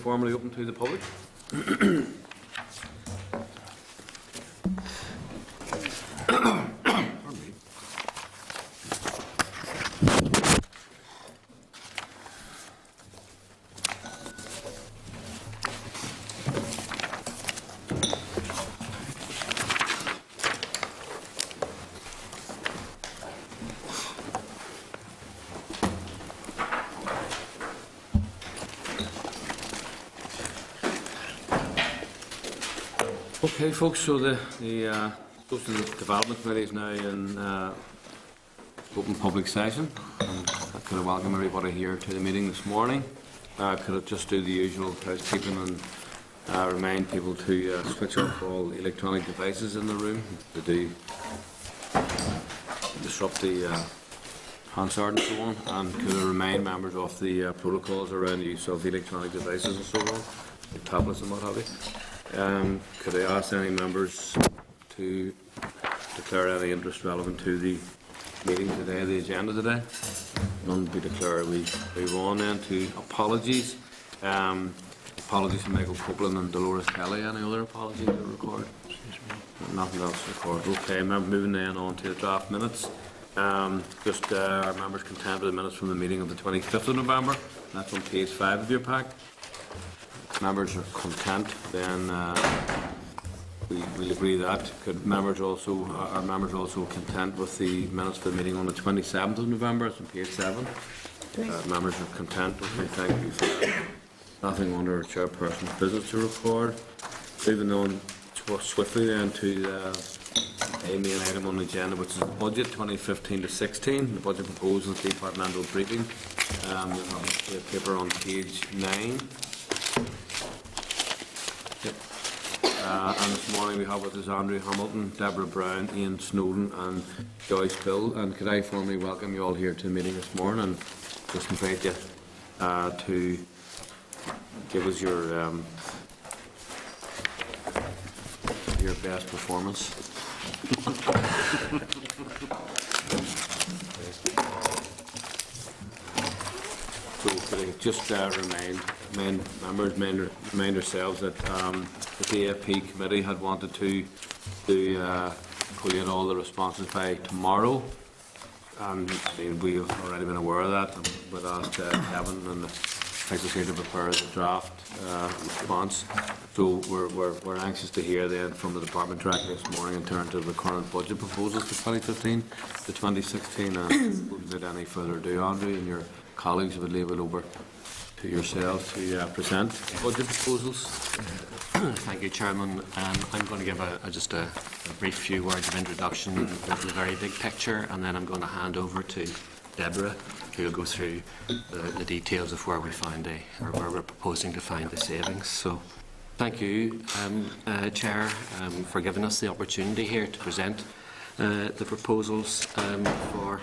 formally open to the public. Okay, folks, so the Development Committee is now in open public session. I could have welcomed everybody here to the meeting this morning. I could have just do the usual housekeeping and remind people to switch off all electronic devices in the room to disrupt the Hansard and so on, and could I remind members of the protocols around the use of electronic devices and so on, like tablets and what have you. Could I ask any members to declare any interest relevant to the meeting today, the agenda today? None to be declared. We move on then to apologies. Apologies to Michael Copeland and Dolores Kelly. Any other apologies to record? Nothing else to record. Okay, moving then on to the draft minutes. Are members content with the minutes from the meeting of the 25th of November? That's on page 5 of your pack. Members are content, then we'll agree that. Are members also content with the minutes for the meeting on the 27th of November? It's on page 7. Members are content. Okay, thank you for that. Nothing under a chairperson's business to record. Moving on swiftly then to the main item on the agenda, which is the budget 2015-16, the budget proposals, departmental briefing. You have the paper on page 9. And this morning we have with us Andrew Hamilton, Deborah Brown, Ian Snowden and Joyce Bill. And could I formally welcome you all here to the meeting this morning and just invite you to give us your best performance. So could I just remind ourselves that the AFP committee had wanted to collate all the responses by tomorrow, and we've already been aware of that, and we've asked Kevin and the Secretary to prepare the draft response. So we're anxious to hear then from the Department Director this morning in terms of the current budget proposals for 2015 to 2016, and without any further ado, Andrew and your colleagues would leave it over to yourselves to present budget proposals. Thank you, Chairman. I'm going to give just a brief few words of introduction of the very big picture, and then I'm going to hand over to Deborah, who will go through the details of where we find where we're proposing to find the savings. So, thank you, Chair, for giving us the opportunity here to present the proposals for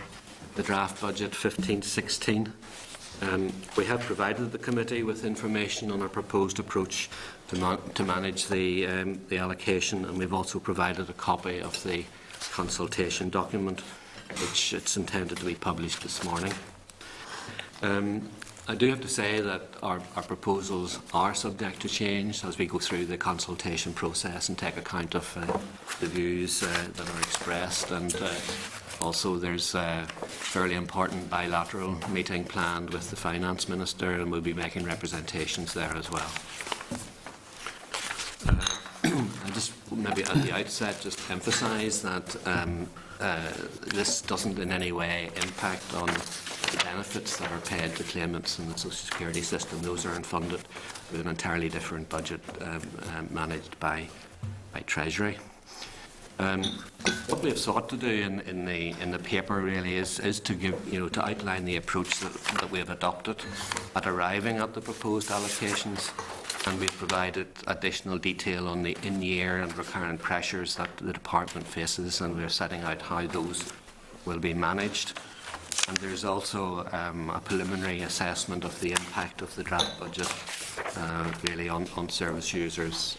the draft budget 15-16. We have provided the committee with information on our proposed approach to manage the allocation, and we've also provided a copy of the consultation document, which it's intended to be published this morning. I do have to say that our proposals are subject to change as we go through the consultation process and take account of the views that are expressed, and also there's a fairly important bilateral meeting planned with the Finance Minister, and we'll be making representations there as well. I just maybe at the outset just emphasise that this doesn't in any way impact on the benefits that are paid to claimants in the Social Security system. Those are funded with an entirely different budget managed by Treasury. What we have sought to do in the paper really is to give to outline the approach that we have adopted at arriving at the proposed allocations, and we've provided additional detail on the in-year and recurrent pressures that the department faces, and we're setting out how those will be managed. And there's also a preliminary assessment of the impact of the draft budget really on service users,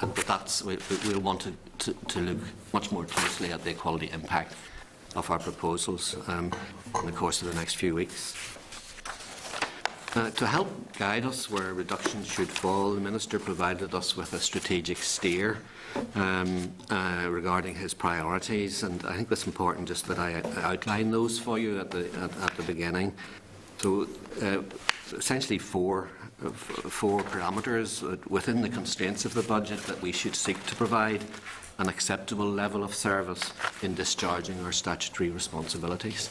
but that's we'll want to look much more closely at the equality impact of our proposals in the course of the next few weeks. To help guide us where reductions should fall, the Minister provided us with a strategic steer regarding his priorities, and I think it's important just that I outline those for you at the beginning. So, essentially four parameters within the constraints of the budget that we should seek to provide an acceptable level of service in discharging our statutory responsibilities.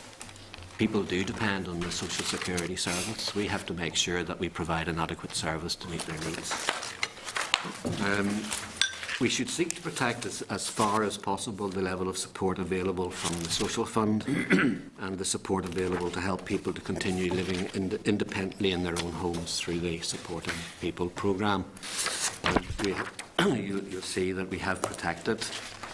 People do depend on the social security service. We have to make sure that we provide an adequate service to meet their needs. We should seek to protect as far as possible the level of support available from the Social Fund and the support available to help people to continue living independently in their own homes through the Supporting People programme. You'll see that we have protected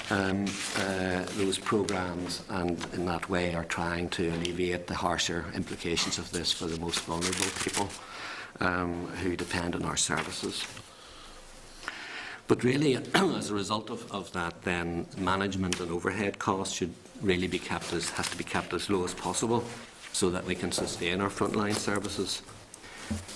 those programmes, and in that way are trying to alleviate the harsher implications of this for the most vulnerable people who depend on our services. But really, as a result of that, then management and overhead costs should really be kept as low as possible, so that we can sustain our frontline services,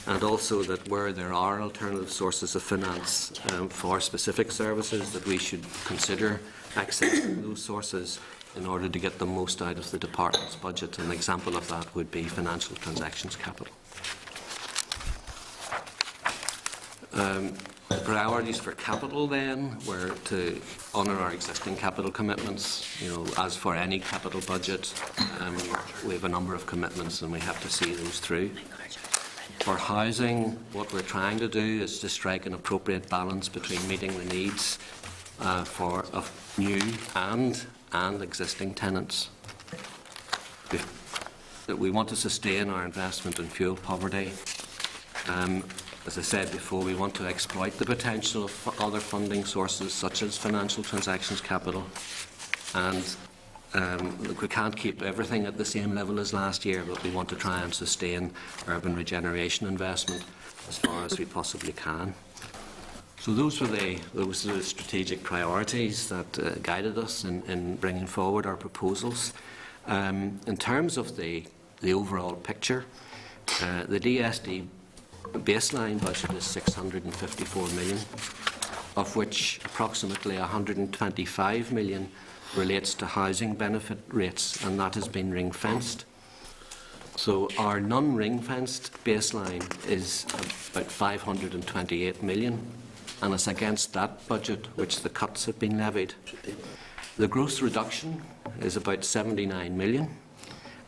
and also that where there are alternative sources of finance for specific services, that we should consider accessing those sources in order to get the most out of the department's budget. An example of that would be financial transactions capital. The priorities for capital then were to honour our existing capital commitments. As for any capital budget, we have a number of commitments and we have to see those through. For housing, what we're trying to do is to strike an appropriate balance between meeting the needs of new and existing tenants. We want to sustain our investment in fuel poverty. As I said before, we want to exploit the potential of other funding sources such as financial transactions capital. And we can't keep everything at the same level as last year, but we want to try and sustain urban regeneration investment as far as we possibly can. So those were the strategic priorities that guided us in bringing forward our proposals. In terms of the overall picture, the DSD baseline budget is 654 million, of which approximately 125 million relates to housing benefit rates, and that has been ring-fenced. So our non-ring-fenced baseline is about 528 million, and it's against that budget which the cuts have been levied. The gross reduction is about 79 million,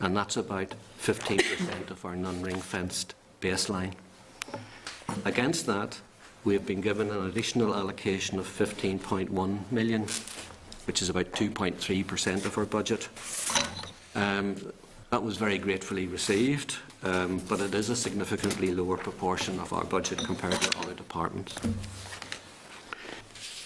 and that's about 15% of our non-ring-fenced baseline. Against that, we have been given an additional allocation of 15.1 million, which is about 2.3% of our budget. That was very gratefully received, but it is a significantly lower proportion of our budget compared to other departments.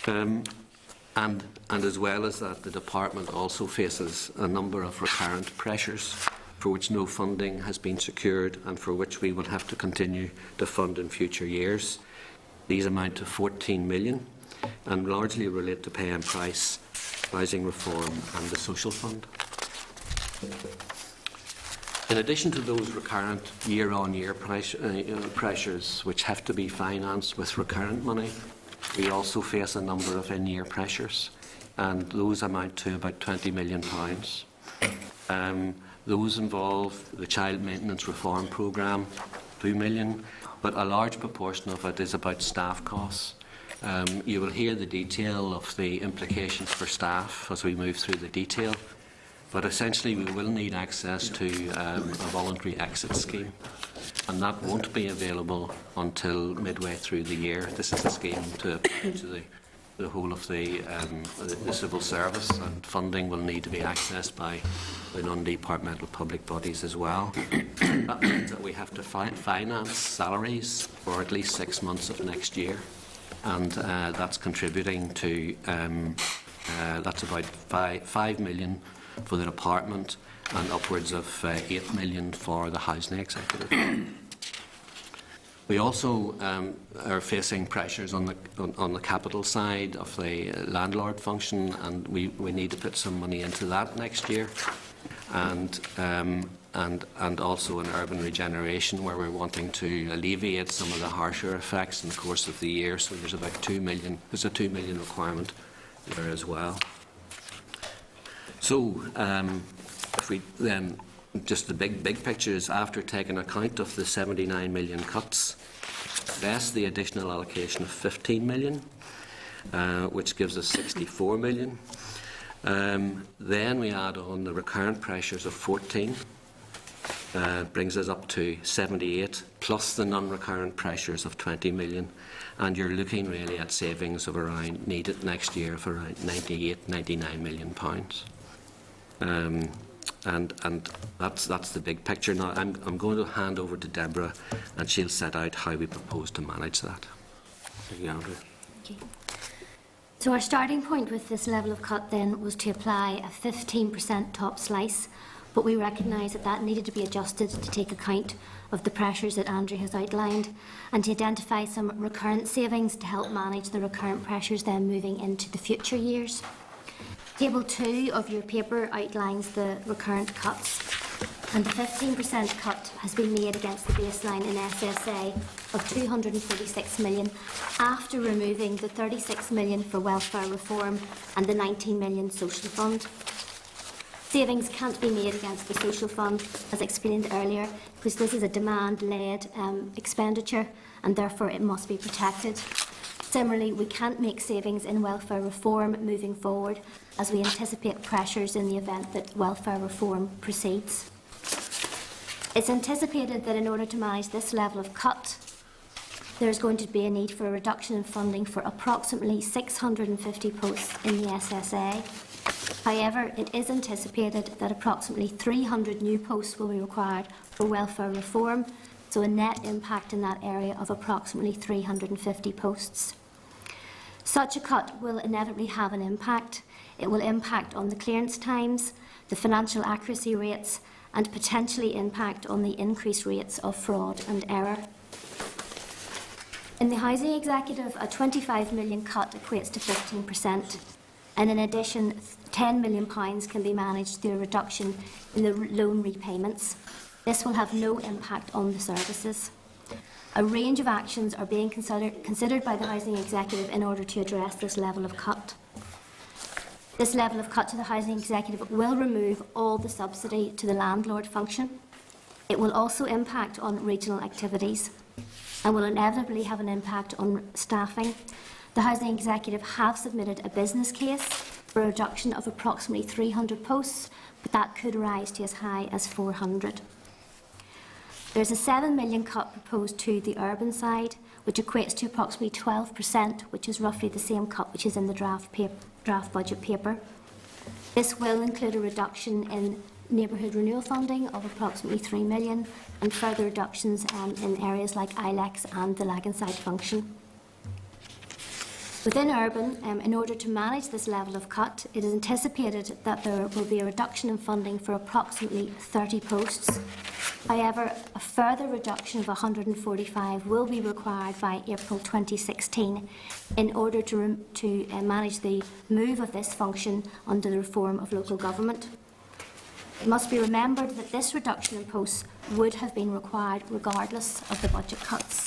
And as well as that, the department also faces a number of recurrent pressures for which no funding has been secured and for which we will have to continue to fund in future years. These amount to 14 million and largely relate to pay and price, housing reform and the social fund. In addition to those recurrent year-on-year pressures which have to be financed with recurrent money, we also face a number of in-year pressures, and those amount to about £20 million. Those involve the Child Maintenance Reform Programme, 2 million, but a large proportion of it is about staff costs. You will hear the detail of the implications for staff as we move through the detail, but essentially we will need access to a voluntary exit scheme, and that won't be available until midway through the year. This is a scheme to apply to the whole of the civil service, and funding will need to be accessed by the non-departmental public bodies as well. That means that we have to finance salaries for at least 6 months of next year, and that's contributing to that's about 5 million for the department and upwards of 8 million for the housing executive. We also are facing pressures on the capital side of the landlord function, and we need to put some money into that next year. And and also in urban regeneration, where we're wanting to alleviate some of the harsher effects in the course of the year. So there's about 2 million. There's a 2 million requirement there as well. So if we then, just the big picture is, after taking account of the 79 million cuts, less the additional allocation of 15 million, which gives us 64 million. Then we add on the recurrent pressures of 14, brings us up to 78, plus the non-recurrent pressures of 20 million, and you're looking really at savings of around, needed next year, of around 98, 99 million pounds. And that's the big picture. Now I'm going to hand over to Deborah, and she'll set out how we propose to manage that. Thank you, Andrew. Okay. So our starting point with this level of cut then was to apply a 15% top slice, but we recognise that that needed to be adjusted to take account of the pressures that Andrew has outlined, and to identify some recurrent savings to help manage the recurrent pressures then moving into the future years. Table 2 of your paper outlines the recurrent cuts, and the 15% cut has been made against the baseline in SSA of 246 million, after removing the 36 million for welfare reform and the 19 million social fund. Savings can't be made against the social fund, as explained earlier, because this is a demand-led expenditure, and therefore it must be protected. Similarly, we can't make savings in welfare reform moving forward, as we anticipate pressures in the event that welfare reform proceeds. It's anticipated that in order to manage this level of cut, there is going to be a need for a reduction in funding for approximately 650 posts in the SSA. However, it is anticipated that approximately 300 new posts will be required for welfare reform, so a net impact in that area of approximately 350 posts. Such a cut will inevitably have an impact. It will impact on the clearance times, the financial accuracy rates, and potentially impact on the increased rates of fraud and error. In the Housing Executive, a 25 million cut equates to 15%, and in addition, £10 million can be managed through a reduction in the loan repayments. This will have no impact on the services. A range of actions are being considered by the Housing Executive in order to address this level of cut. This level of cut to the Housing Executive will remove all the subsidy to the landlord function. It will also impact on regional activities and will inevitably have an impact on staffing. The Housing Executive have submitted a business case for a reduction of approximately 300 posts, but that could rise to as high as 400. There's a 7 million cut proposed to the urban side, which equates to approximately 12%, which is roughly the same cut which is in the draft budget paper. This will include a reduction in neighbourhood renewal funding of approximately 3 million, and further reductions in areas like ILEX and the lag-inside function. Within urban, in order to manage this level of cut, it is anticipated that there will be a reduction in funding for approximately 30 posts. However, a further reduction of 145 will be required by April 2016 in order to manage the move of this function under the reform of local government. It must be remembered that this reduction in posts would have been required regardless of the budget cuts.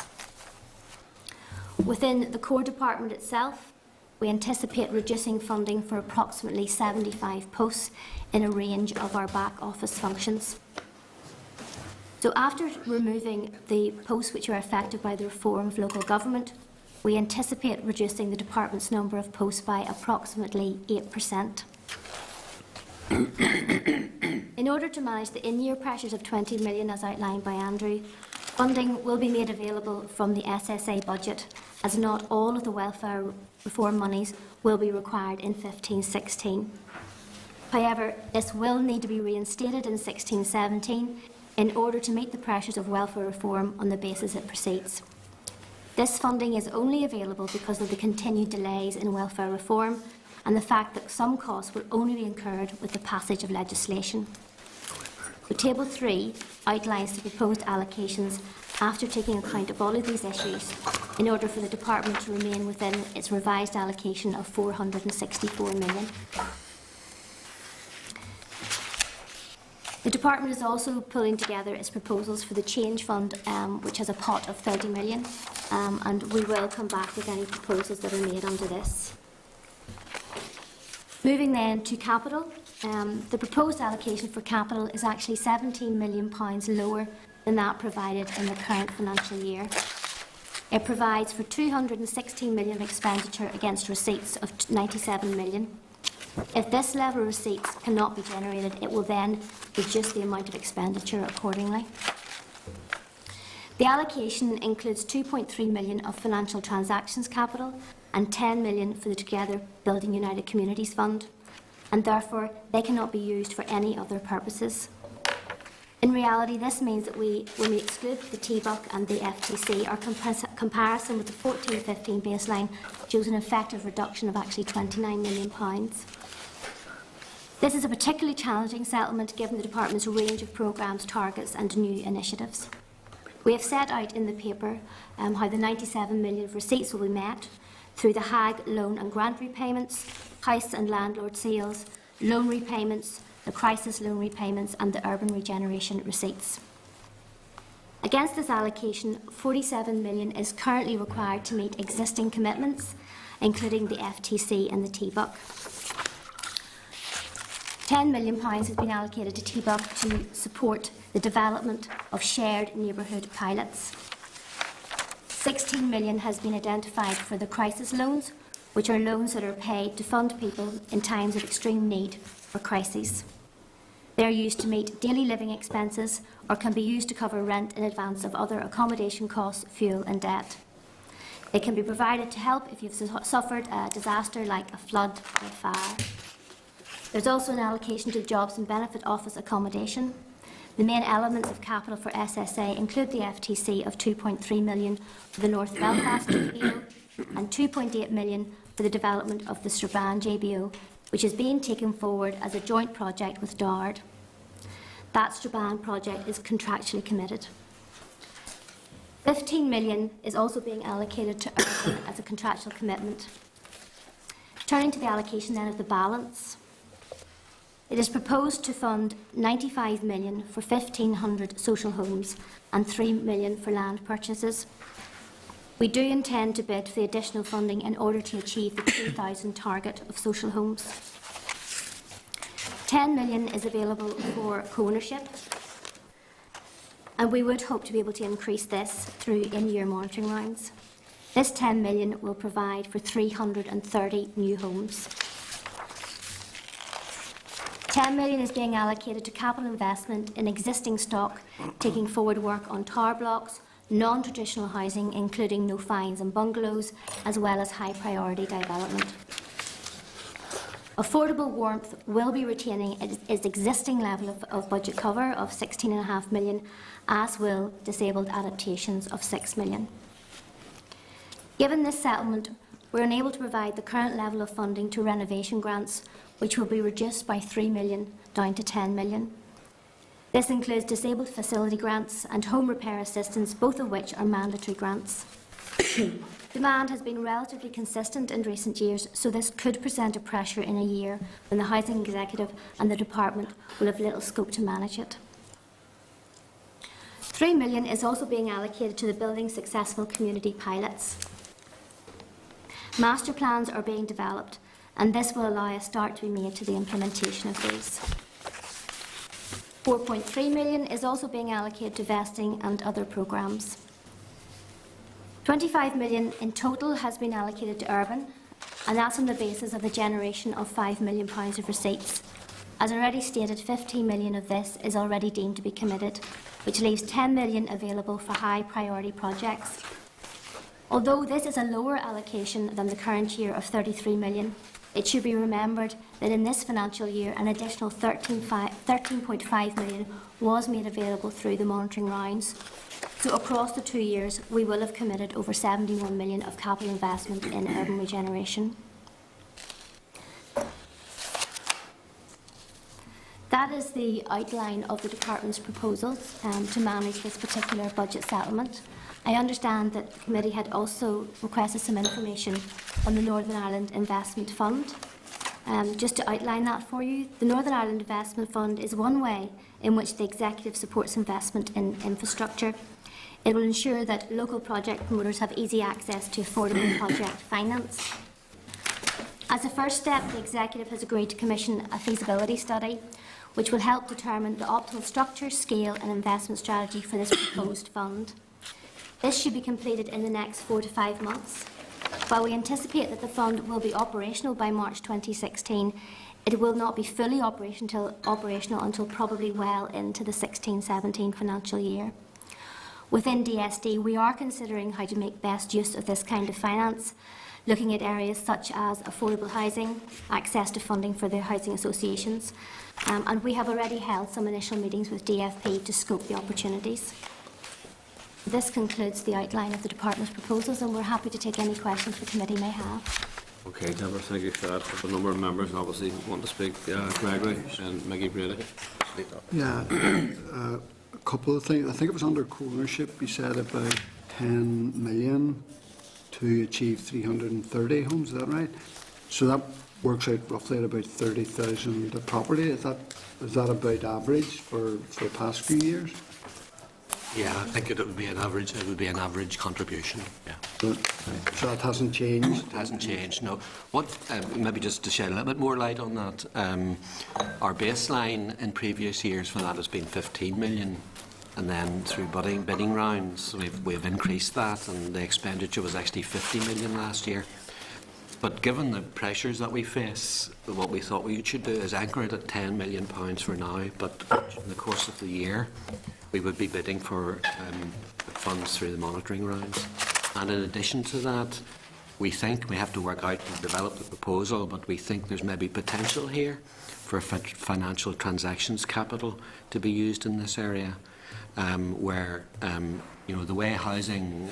Within the core department itself, we anticipate reducing funding for approximately 75 posts in a range of our back office functions. So after removing the posts which are affected by the reform of local government, we anticipate reducing the department's number of posts by approximately 8%. In order to manage the in-year pressures of 20 million as outlined by Andrew, funding will be made available from the SSA budget, as not all of the welfare reform monies will be required in 15-16. However, this will need to be reinstated in 16-17 in order to meet the pressures of welfare reform on the basis it proceeds. This funding is only available because of the continued delays in welfare reform and the fact that some costs will only be incurred with the passage of legislation. So Table 3 outlines the proposed allocations after taking account of all of these issues in order for the department to remain within its revised allocation of 464 million. The department is also pulling together its proposals for the Change Fund, which has a pot of 30 million, and we will come back with any proposals that are made under this. Moving then to capital, the proposed allocation for capital is actually £17 million lower than that provided in the current financial year. It provides for 216 million of expenditure against receipts of 97 million. If this level of receipts cannot be generated, it will then reduce the amount of expenditure accordingly. The allocation includes 2.3 million of financial transactions capital and 10 million for the Together Building United Communities Fund, and therefore they cannot be used for any other purposes. In reality, this means that when we exclude the TBUC and the FTC, our comparison with the 14-15 baseline shows an effective reduction of actually £29 million. This is a particularly challenging settlement given the Department's range of programmes, targets and new initiatives. We have set out in the paper how the 97 million of receipts will be met through the HAG loan and grant repayments, house and landlord sales, loan repayments, the crisis loan repayments and the urban regeneration receipts. Against this allocation, 47 million is currently required to meet existing commitments, including the FTC and the TBUC. £10 million has been allocated to TBUC to support the development of shared neighbourhood pilots. 16 million has been identified for the crisis loans, which are loans that are paid to fund people in times of extreme need or crises. They are used to meet daily living expenses or can be used to cover rent in advance of other accommodation costs, fuel and debt. They can be provided to help if you've suffered a disaster like a flood or a fire. There's also an allocation to the Jobs and Benefit Office accommodation. The main elements of capital for SSA include the FTC of 2.3 million for the North Belfast JBO and 2.8 million for the development of the Strabane JBO, which is being taken forward as a joint project with DARD. That Strabane project is contractually committed. 15 million is also being allocated to urban as a contractual commitment. Turning to the allocation then of the balance, it is proposed to fund 95 million for 1,500 social homes and 3 million for land purchases. We do intend to bid for the additional funding in order to achieve the 2,000 target of social homes. 10 million is available for co-ownership, and we would hope to be able to increase this through in-year monitoring rounds. This 10 million will provide for 330 new homes. 10 million is being allocated to capital investment in existing stock, taking forward work on tower blocks, non-traditional housing, including no fines and bungalows, as well as high-priority development. Affordable Warmth will be retaining its existing level of budget cover of 16.5 million, as will Disabled Adaptations of 6 million. Given this settlement, we are unable to provide the current level of funding to renovation grants, which will be reduced by 3 million down to 10 million. This includes disabled facility grants and home repair assistance, both of which are mandatory grants. Demand has been relatively consistent in recent years, so this could present a pressure in a year when the Housing Executive and the Department will have little scope to manage it. 3 million is also being allocated to the Building Successful Community Pilots. Master plans are being developed, and this will allow a start to be made to the implementation of these. 4.3 million is also being allocated to vesting and other programmes. 25 million in total has been allocated to urban, and that's on the basis of the generation of £5 million of receipts. As already stated, 15 million of this is already deemed to be committed, which leaves 10 million available for high priority projects. Although this is a lower allocation than the current year of 33 million, it should be remembered that in this financial year an additional 13.5 million was made available through the monitoring rounds. So across the 2 years, we will have committed over 71 million of capital investment in urban regeneration. That is the outline of the Department's proposals to manage this particular budget settlement. I understand that the committee had also requested some information on the Northern Ireland Investment Fund. Just to outline that for you, the Northern Ireland Investment Fund is one way in which the Executive supports investment in infrastructure. It will ensure that local project promoters have easy access to affordable project finance. As a first step, the Executive has agreed to commission a feasibility study which will help determine the optimal structure, scale and investment strategy for this proposed fund. This should be completed in the next 4 to 5 months. While we anticipate that the fund will be operational by March 2016, it will not be fully operational until probably well into the 16-17 financial year. Within DSD, we are considering how to make best use of this kind of finance, looking at areas such as affordable housing, access to funding for the housing associations, and we have already held some initial meetings with DFP to scope the opportunities. This concludes the outline of the Department's proposals, and we're happy to take any questions the committee may have. Okay, Deborah, thank you for that. A number of members obviously want to speak. Gregory and Maggie Brady. Yeah, a couple of things. I think it was under co-ownership, you said about 10 million to achieve 330 homes, is that right? So that works out roughly at about 30,000 a property. Is that about average for the past few years? Yeah, I think it would be an average. It would be an average contribution. Yeah. So that hasn't changed. It hasn't changed. No. What? Maybe just to shed a little bit more light on that. Our baseline in previous years for that has been 15 million, and then through bidding rounds, we've increased that, and the expenditure was actually 50 million last year. But given the pressures that we face, what we thought we should do is anchor it at £10 million for now, but in the course of the year we would be bidding for funds through the monitoring rounds. And in addition to that, we think we have to work out and develop the proposal, but we think there's maybe potential here for financial transactions capital to be used in this area, where the way housing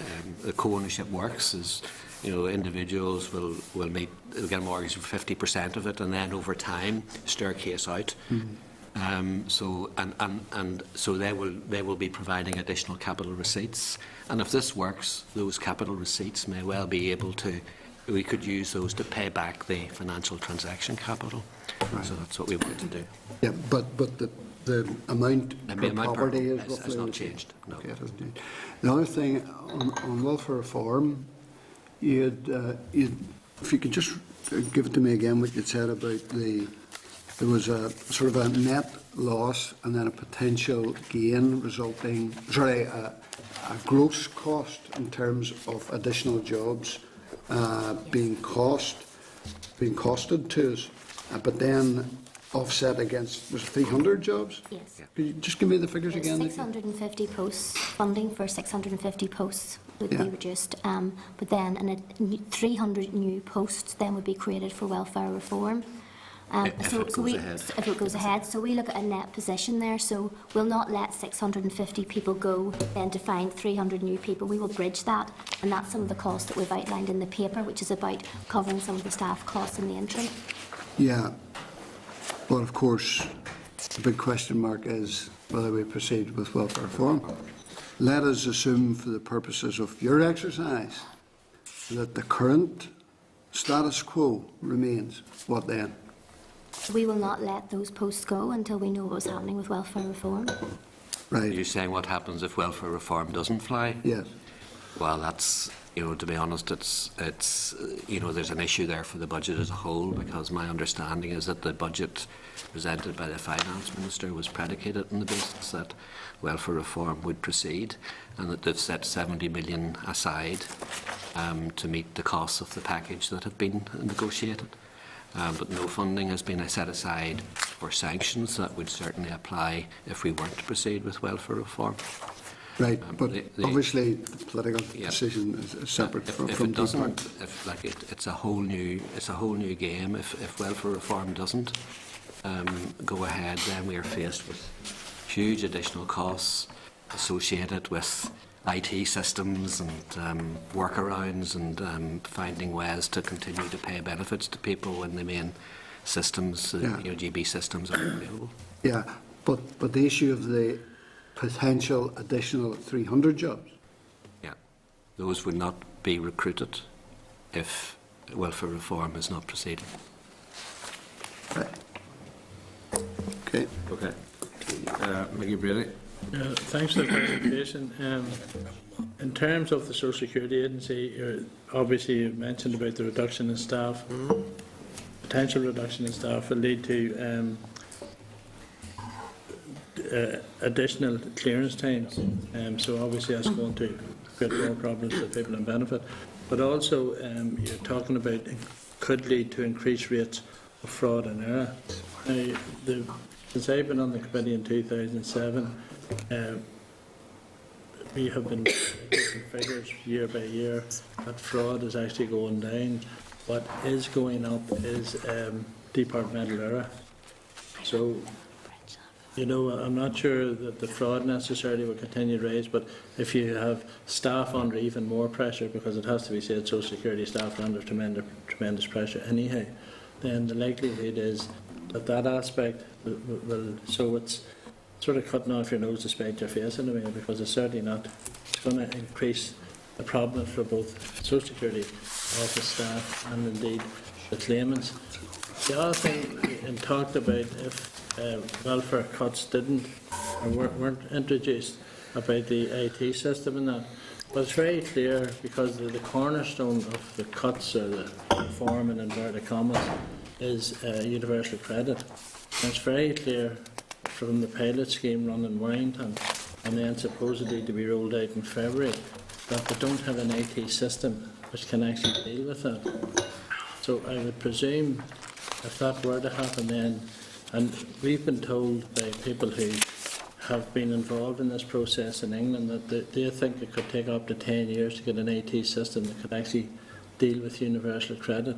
co-ownership works is, individuals will get a mortgage for 50% of it, and then over time staircase out. So they will be providing additional capital receipts, and if this works, those capital receipts may well be able to. We could use those to pay back the financial transaction capital. Right. So that's what we want to do. Yeah, but the amount per property has not changed. No. Okay, it hasn't changed. The other thing on welfare reform, if you could just give it to me again, what you said about there was a sort of a net loss and then a potential gain resulting, a gross cost in terms of additional jobs being costed to us, but then offset against, was it 300 jobs? Yes. Could you just give me the figures There's again? 650 posts, funding for 650 posts would be reduced, but then 300 new posts then would be created for welfare reform. If it goes ahead, so we look at a net position there, so we'll not let 650 people go then to find 300 new people. We will bridge that, and that's some of the costs that we've outlined in the paper, which is about covering some of the staff costs in the interim. Yeah, but of course the big question mark is whether we proceed with welfare reform. Let us assume, for the purposes of your exercise, that the current status quo remains. What then? We will not let those posts go until we know what's happening with welfare reform. Are Right. you saying what happens if welfare reform doesn't fly? Yes. Well, that's, to be honest, it's there's an issue there for the budget as a whole, because my understanding is that the budget presented by the Finance Minister was predicated on the basis that welfare reform would proceed, and that they've set 70 million aside to meet the costs of the package that have been negotiated. But no funding has been set aside for sanctions that would certainly apply if we weren't to proceed with welfare reform. Right, but obviously the political decision is separate from it doesn't. It's a whole new game. If welfare reform doesn't go ahead, then we are faced with huge additional costs associated with IT systems and workarounds and finding ways to continue to pay benefits to people when the main systems, GB systems, are available. Yeah, but the issue of the potential additional 300 jobs. Yeah, those would not be recruited if welfare reform is not proceeding. Okay. Okay. Mickey Brady? Thanks for the clarification. In terms of the Social Security Agency, obviously you mentioned about the reduction in staff. Potential reduction in staff will lead to additional clearance times. So obviously that's going to create more problems for people in benefit. But also you're talking about it could lead to increased rates of fraud and error. Now, since I've been on the committee in 2007, we have been taking figures year by year that fraud is actually going down. What is going up is departmental error. So, you know, I'm not sure that the fraud necessarily will continue to rise, but if you have staff under even more pressure, because it has to be said Social Security staff are under tremendous pressure anyhow, then the likelihood is that that aspect will so it's sort of cutting off your nose to spite your face in a way, because it's certainly not. It's going to increase the problem for both Social Security office staff and indeed the claimants. The other thing we talked about, if welfare cuts didn't or weren't introduced, about the IT system and that, but it's very clear, because the cornerstone of the cuts or the reform in inverted commas is universal credit. And it's very clear from the pilot scheme run in Warrington and then supposedly to be rolled out in February that they don't have an IT system which can actually deal with that. So I would presume if that were to happen then, and we've been told by people who have been involved in this process in England that they think it could take up to 10 years to get an IT system that could actually deal with universal credit.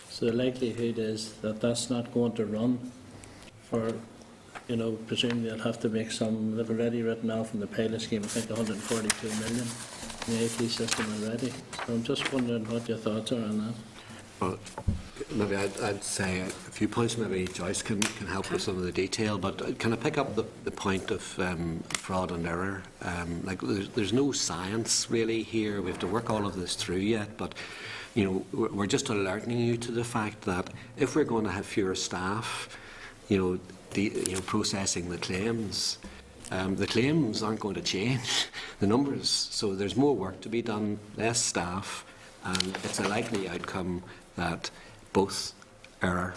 So the likelihood is that that's not going to run for, you know, presumably they'll have to make some, they've already written off in the pilot scheme, I think 142 million in the IT system already. So I'm just wondering what your thoughts are on that. Well, maybe I'd say a few points. Maybe Joyce can help with some of the detail. But can I pick up the point of fraud and error? Like there's no science really here. We have to work all of this through yet. But you know, we're just alerting you to the fact that if we're going to have fewer staff, processing the claims aren't going to change the numbers. So there's more work to be done, less staff, and it's a likely outcome that both error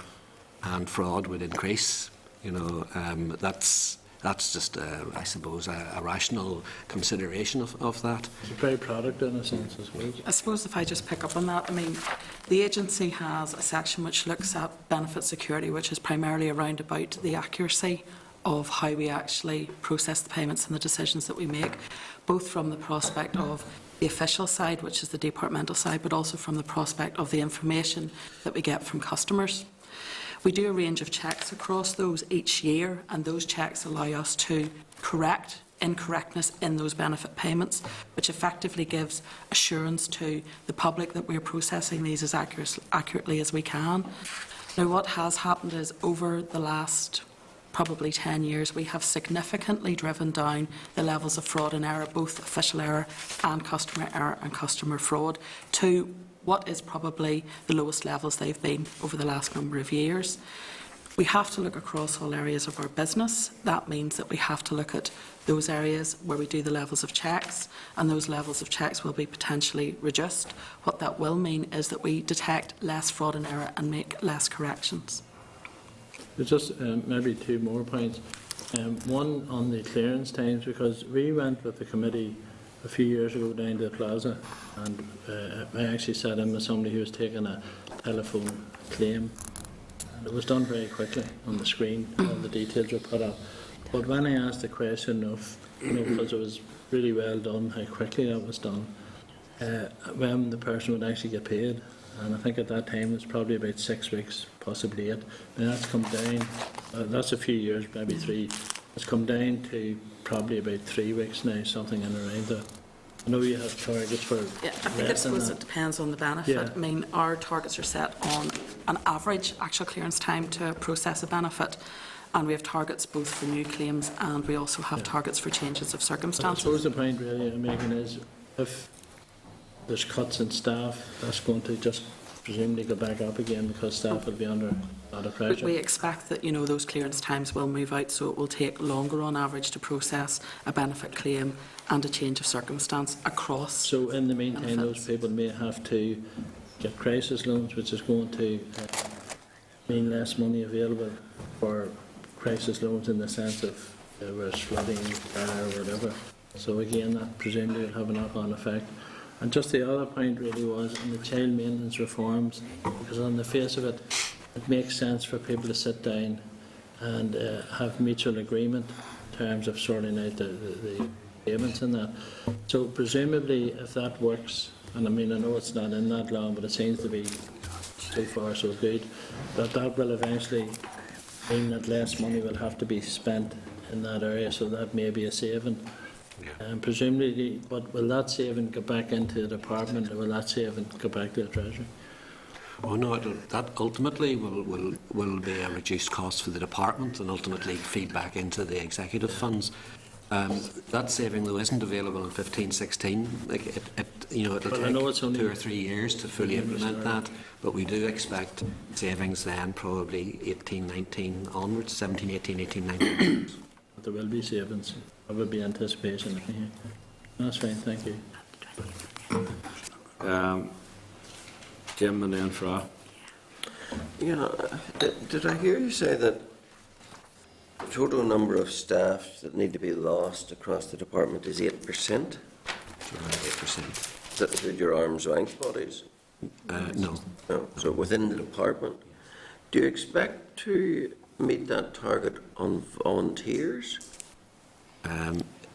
and fraud would increase. That's just, I suppose, a rational consideration of that. It's a very product in a sense as well. I suppose if I just pick up on that, I mean, the agency has a section which looks at benefit security, which is primarily around about the accuracy of how we actually process the payments and the decisions that we make, both from the prospect of the official side, which is the departmental side, but also from the prospect of the information that we get from customers. We do a range of checks across those each year, and those checks allow us to correct incorrectness in those benefit payments, which effectively gives assurance to the public that we're processing these as accurately as we can. Now, what has happened is over the last probably 10 years, we have significantly driven down the levels of fraud and error, both official error and customer fraud, to what is probably the lowest levels they've been over the last number of years. We have to look across all areas of our business. That means that we have to look at those areas where we do the levels of checks, and those levels of checks will be potentially reduced. What that will mean is that we detect less fraud and error and make less corrections. There's just maybe two more points. One on the clearance times, because we went with the committee a few years ago down to the plaza, and I actually sat in with somebody who was taking a telephone claim, and it was done very quickly on the screen. All the details were put up. But when I asked the question of, because it was really well done, how quickly that was done, when the person would actually get paid, and I think at that time it was probably about 6 weeks, possibly 8. And that's come down, that's a few years, maybe 3. It's come down to probably about 3 weeks now, something in around that. I know you have targets for I think it depends on the benefit. Yeah. I mean, our targets are set on an average actual clearance time to process a benefit, and we have targets both for new claims and we also have targets for changes of I circumstances. suppose the point really I'm making is if there's cuts in staff, that's going to just presumably go back up again because staff will be under a lot of pressure. We expect that, those clearance times will move out, so it will take longer on average to process a benefit claim and a change of circumstance across. So in the meantime, benefits. those people may have to get crisis loans, which is going to mean less money available for crisis loans in the sense of where it's flooding, fire, or whatever. So again, that presumably will have a knock-on effect. And just the other point really was in the child maintenance reforms, because on the face of it, it makes sense for people to sit down and have mutual agreement in terms of sorting out the payments and that. So presumably, if that works, and I mean I know it's not in that long, but it seems to be so far so good, that will eventually mean that less money will have to be spent in that area, so that may be a saving. And presumably, but will that saving go back into the department, or will that saving go back to the treasury? Oh no, that ultimately will be a reduced cost for the department and ultimately feed back into the executive funds. That saving though isn't available in 15-16. Like it'll take 2 or 3 years to fully implement that, but we do expect savings then probably 18-19 onwards, 17-18, 18-19. But there will be savings. There will be anticipation. That's fine. Thank you. Jim and then Fra. Did I hear you say that the total number of staff that need to be lost across the department is 8%? Around 8%. Does that include your arm's length bodies? No. No. So within the department, do you expect to meet that target on volunteers?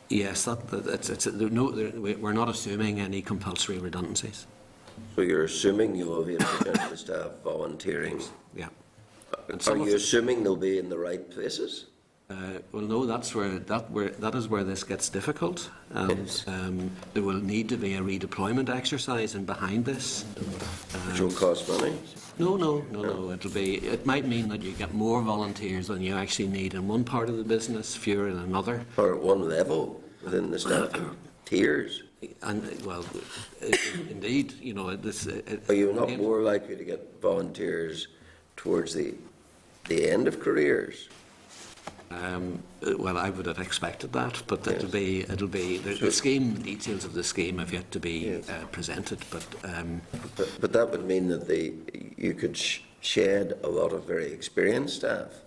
Yes, we're not assuming any compulsory redundancies. So you're assuming you'll have 8% of the staff volunteering. Yeah. Are you assuming they'll be in the right places? Well, no, that is where this gets difficult. Yes. There will need to be a redeployment exercise in behind this. Which will cost money? No. It might mean that you get more volunteers than you actually need in one part of the business, fewer in another. Or at one level within the staff tiers? And well, indeed, Are you not more likely to get volunteers towards the end of careers? Well, I would have expected that, but Yes. it'll be the scheme. The details of the scheme have yet to be Yes. presented, but. But that would mean that you could shed a lot of very experienced staff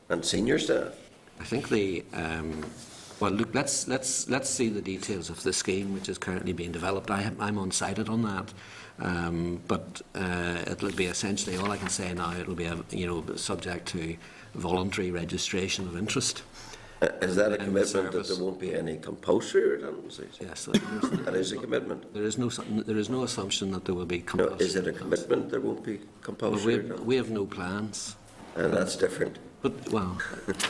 and senior staff. I think well, look. Let's see the details of the scheme, which is currently being developed. I'm unsighted on that, but it'll be essentially all I can say now. It'll be subject to voluntary registration of interest. Is that a commitment that there won't be any compulsory redundancies? Yes, That is a commitment. there is no assumption that there will be No, compulsory. is it a commitment there won't be Well, compulsory redundancies? we have no plans. And that's different. But well,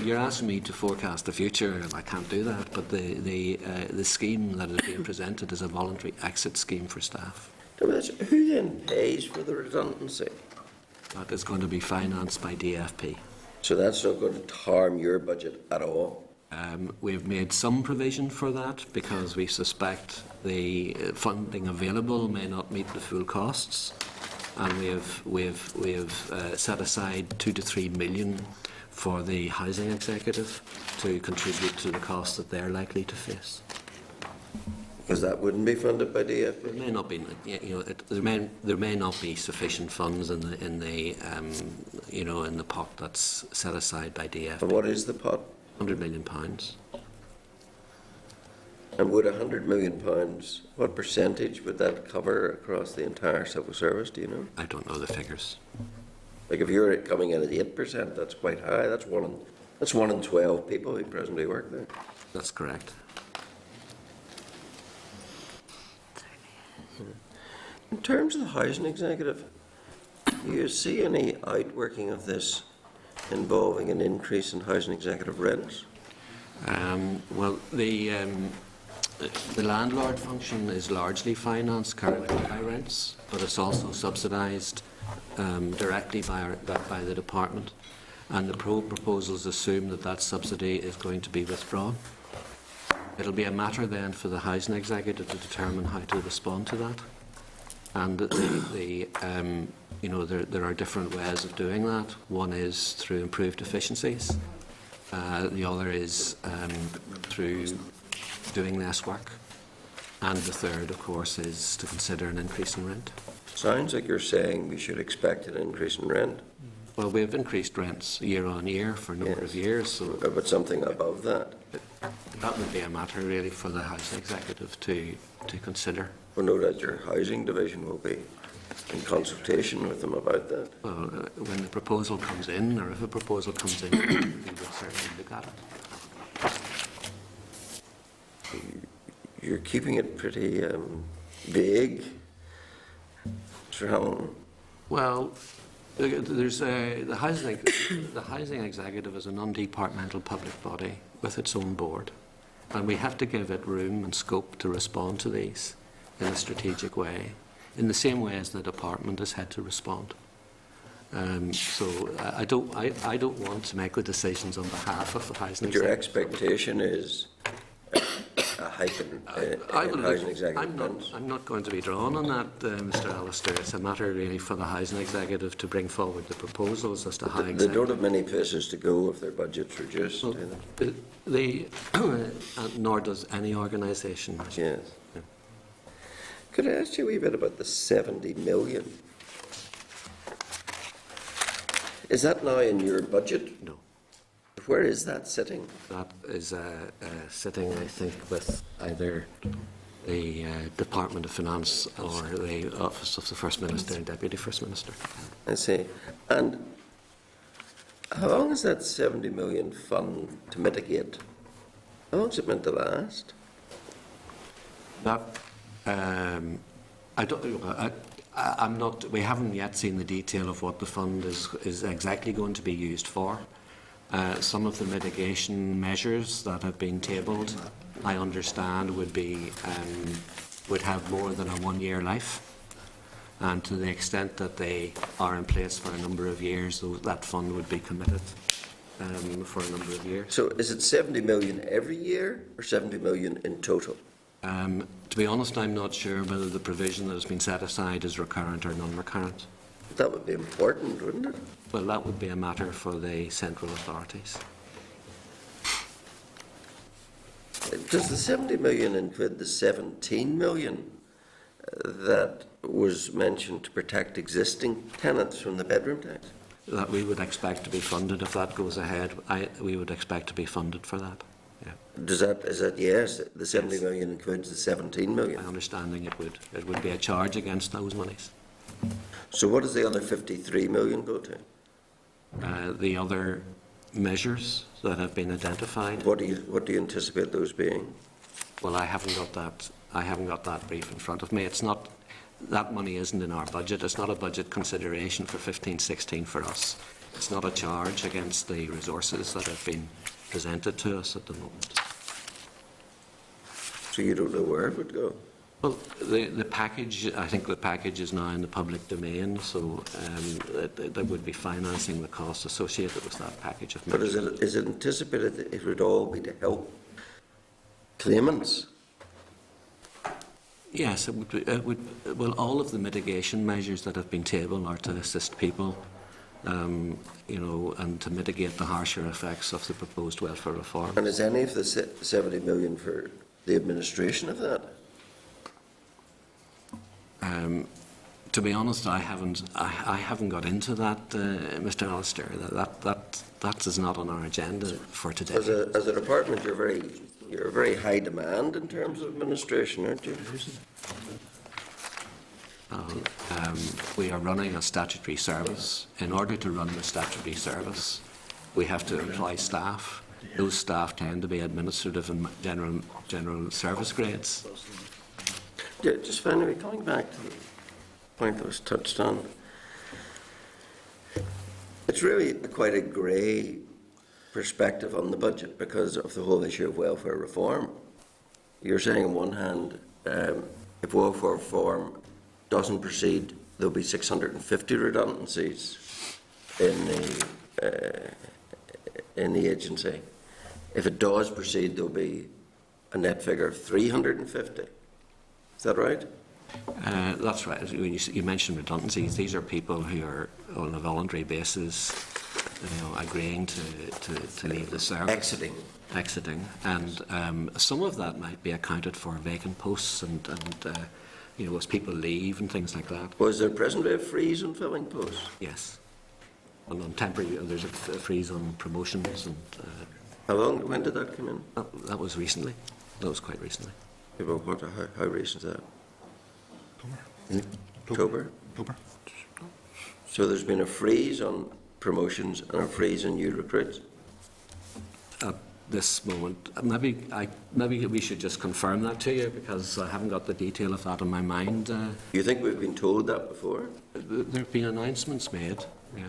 you're asking me to forecast the future, and I can't do that. But the scheme that is being presented is a voluntary exit scheme for staff. No, but who then pays for the redundancy? That is going to be financed by DFP. So that's not going to harm your budget at all? We've made some provision for that because we suspect the funding available may not meet the full costs, and we have set aside 2 to 3 million for the housing executive to contribute to the costs that they're likely to face. Because that wouldn't be funded by There DFP? may not be, there may not be sufficient funds in the pot that's set aside by DFP. And what is the pot? £100 million. And would £100 million, what percentage would that cover across the entire civil service, do you know? I don't know the figures. Like if you're coming in at 8%, that's quite high. That's one in 12 people who presently work there. That's correct. In terms of the housing executive, do you see any outworking of this involving an increase in housing executive rents? Well, the landlord function is largely financed currently by rents, but it's also subsidised directly by the department, and the proposals assume that subsidy is going to be withdrawn. It'll be a matter then for the housing executive to determine how to respond to that. And you know, there are different ways of doing that. One is through improved efficiencies. The other is through doing less work. And the third, of course, is to consider an increase in rent. Sounds like you're saying we should expect an increase in rent. Well, we've increased rents year on year for a number of years, so But something above that. that would be a matter really for the Housing Executive to consider. Well, no doubt your housing division will be in consultation with them about that. Well, when the proposal comes in, or if a proposal comes in, we would certainly look at it. You're keeping it pretty vague, Mr. Hamilton. Well, there's the Housing Executive is a non-departmental public body with its own board, and we have to give it room and scope to respond to these in a strategic way, in the same way as the department has had to respond. So I don't want to make the decisions on behalf of the Housing But your Executive. expectation is a hike in housing executive. I'm not going to be drawn on that, Mr. Alistair. It's a matter really for the Housing Executive to bring forward the proposals as to how They don't have many places to go if their budget's reduced. Well, do they? nor does any organisation. Yes. Could I ask you a wee bit about the 70 million? Is that now in your budget? No. Where is that sitting? That is sitting, I think, with either the Department of Finance or the Office of the First Minister and Deputy First Minister. I see. And how long is that 70 million fund to mitigate? How long is it meant to last? That I don't. I'm not. We haven't yet seen the detail of what the fund is exactly going to be used for. Some of the mitigation measures that have been tabled, I understand, would have more than a one-year life, and to the extent that they are in place for a number of years, that fund would be committed for a number of years. So is it 70 million every year or 70 million in total? To be honest, I'm not sure whether the provision that has been set aside is recurrent or non-recurrent. That would be important, wouldn't it? Well, that would be a matter for the central authorities. Does the 70 million include the 17 million that was mentioned to protect existing tenants from the bedroom tax? That we would expect to be funded if that goes ahead. We would expect to be funded for that. Yeah. Is that yes? The 70 million includes the 17 million. My understanding it would be a charge against those monies. So what does the other 53 million go to? The other measures that have been identified. What do you anticipate those being? Well, I haven't got that brief in front of me. It's not. That money isn't in our budget. It's not a budget consideration for 15-16 for us. It's not a charge against the resources that have been presented to us at the moment. So you don't know where it would go? Well, the package, I think the package is now in the public domain, so there would be financing the costs associated with that package of measures. But is it anticipated that it would all be to help claimants? Yes, it would. Well, all of the mitigation measures that have been tabled are to assist people, you know, and to mitigate the harsher effects of the proposed welfare reform. And is any of the 70 million for the administration of that? To be honest, I haven't got into that, Mr. Alistair. That is not on our agenda for today. As a department, you're a very high demand in terms of administration, aren't you? We are running a statutory service. In order to run the statutory service, we have to employ staff. Those staff tend to be administrative and general service grades. Yeah, just finally, coming back to the point that was touched on, it's really quite a grey perspective on the budget because of the whole issue of welfare reform. You're saying on one hand, if welfare reform doesn't proceed, there'll be 650 redundancies in the agency. If it does proceed, there'll be a net figure of 350. Is that right? That's right. When you mentioned redundancies, these are people who are on a voluntary basis, agreeing to leave the service. Exiting. And some of that might be accounted for vacant posts and as people leave and things like that. Was there presently a freeze on filling posts? Yes. And on temporary, there's a freeze on promotions. And When did that come in? that was recently. That was quite recently. Yeah, but how recent is that? October. So there's been a freeze on promotions and a freeze on new recruits? At this moment, maybe we should just confirm that to you, because I haven't got the detail of that in my mind. You think we've been told that before? There have been announcements made, yeah.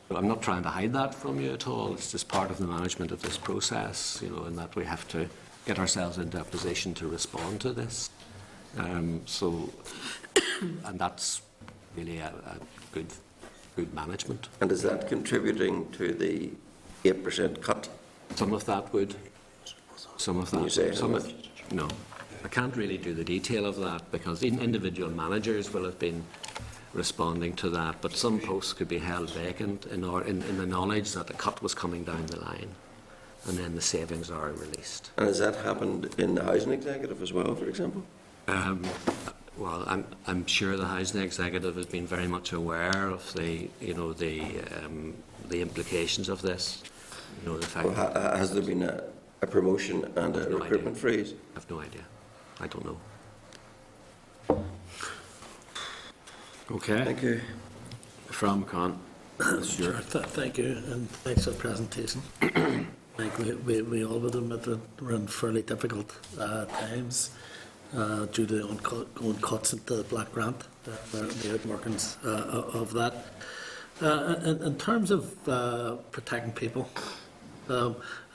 But I'm not trying to hide that from you at all. It's just part of the management of this process, in that we have to get ourselves into a position to respond to this. And that's really a good management. And is that contributing to the 8% cut? Some of that would. Some of that. Can you say how much? No. I can't really do the detail of that, because individual managers will have been responding to that, but some posts could be held vacant in the knowledge that the cut was coming down the line, and then the savings are released. And has that happened in the housing executive as well, for example? Well, I'm sure the housing executive has been very much aware of the implications of this. The fact Has there been a promotion and a recruitment freeze? I have no idea. I don't know. Okay. Thank you. From McCann. Sure. Thank you, and thanks for the presentation. I think we all would admit that we're in fairly difficult times due to the ongoing cuts into the Black Grant, the outworkings of that. In terms of protecting people,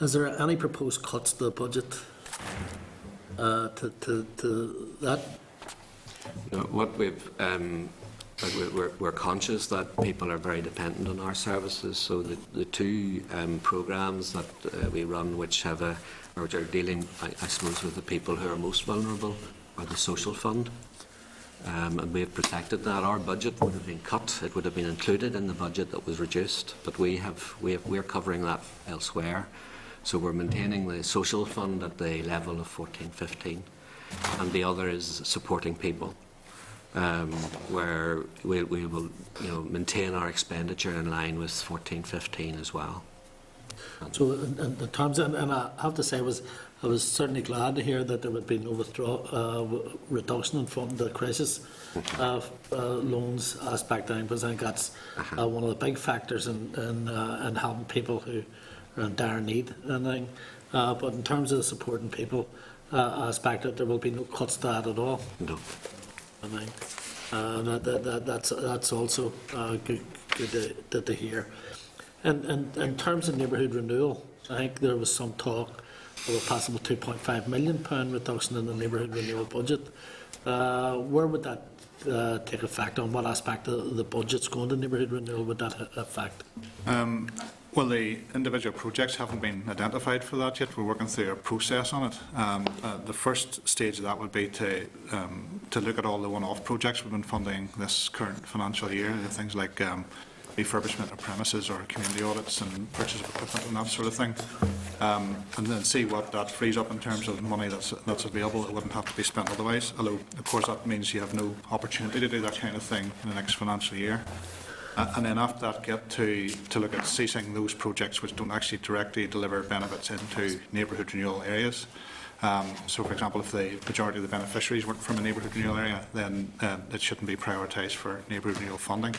is there any proposed cuts to the budget to that? What we're conscious that people are very dependent on our services. So the two programmes that we run, which are dealing, I suppose, with the people who are most vulnerable, are the social fund. And we have protected that. Our budget would have been cut. It would have been included in the budget that was reduced, but we're covering that elsewhere. So we're maintaining the social fund at the level of 14-15, and the other is supporting people, where we will maintain our expenditure in line with 14-15 as well. So in the terms, and I have to say, I was certainly glad to hear that there would be no reduction in funding the crisis loans aspect down, because I think that's one of the big factors in helping people who are in dire need. But in terms of the supporting people aspect, there will be no cuts to that at all. No. That's also good to hear. And in terms of neighbourhood renewal, I think there was some talk of a possible £2.5 million reduction in the neighbourhood renewal budget. Where would that take effect on? What aspect of the budget's going to neighbourhood renewal would that affect? Well, the individual projects haven't been identified for that yet. We're working through a process on it. The first stage of that would be to look at all the one-off projects we've been funding this current financial year, things like refurbishment of premises or community audits and purchase of equipment and that sort of thing, and then see what that frees up in terms of money that's available. It wouldn't have to be spent otherwise, although of course that means you have no opportunity to do that kind of thing in the next financial year. And then after that, get to look at ceasing those projects which don't actually directly deliver benefits into neighbourhood renewal areas. So, for example, if the majority of the beneficiaries weren't from a neighbourhood renewal area, then it shouldn't be prioritised for neighbourhood renewal funding.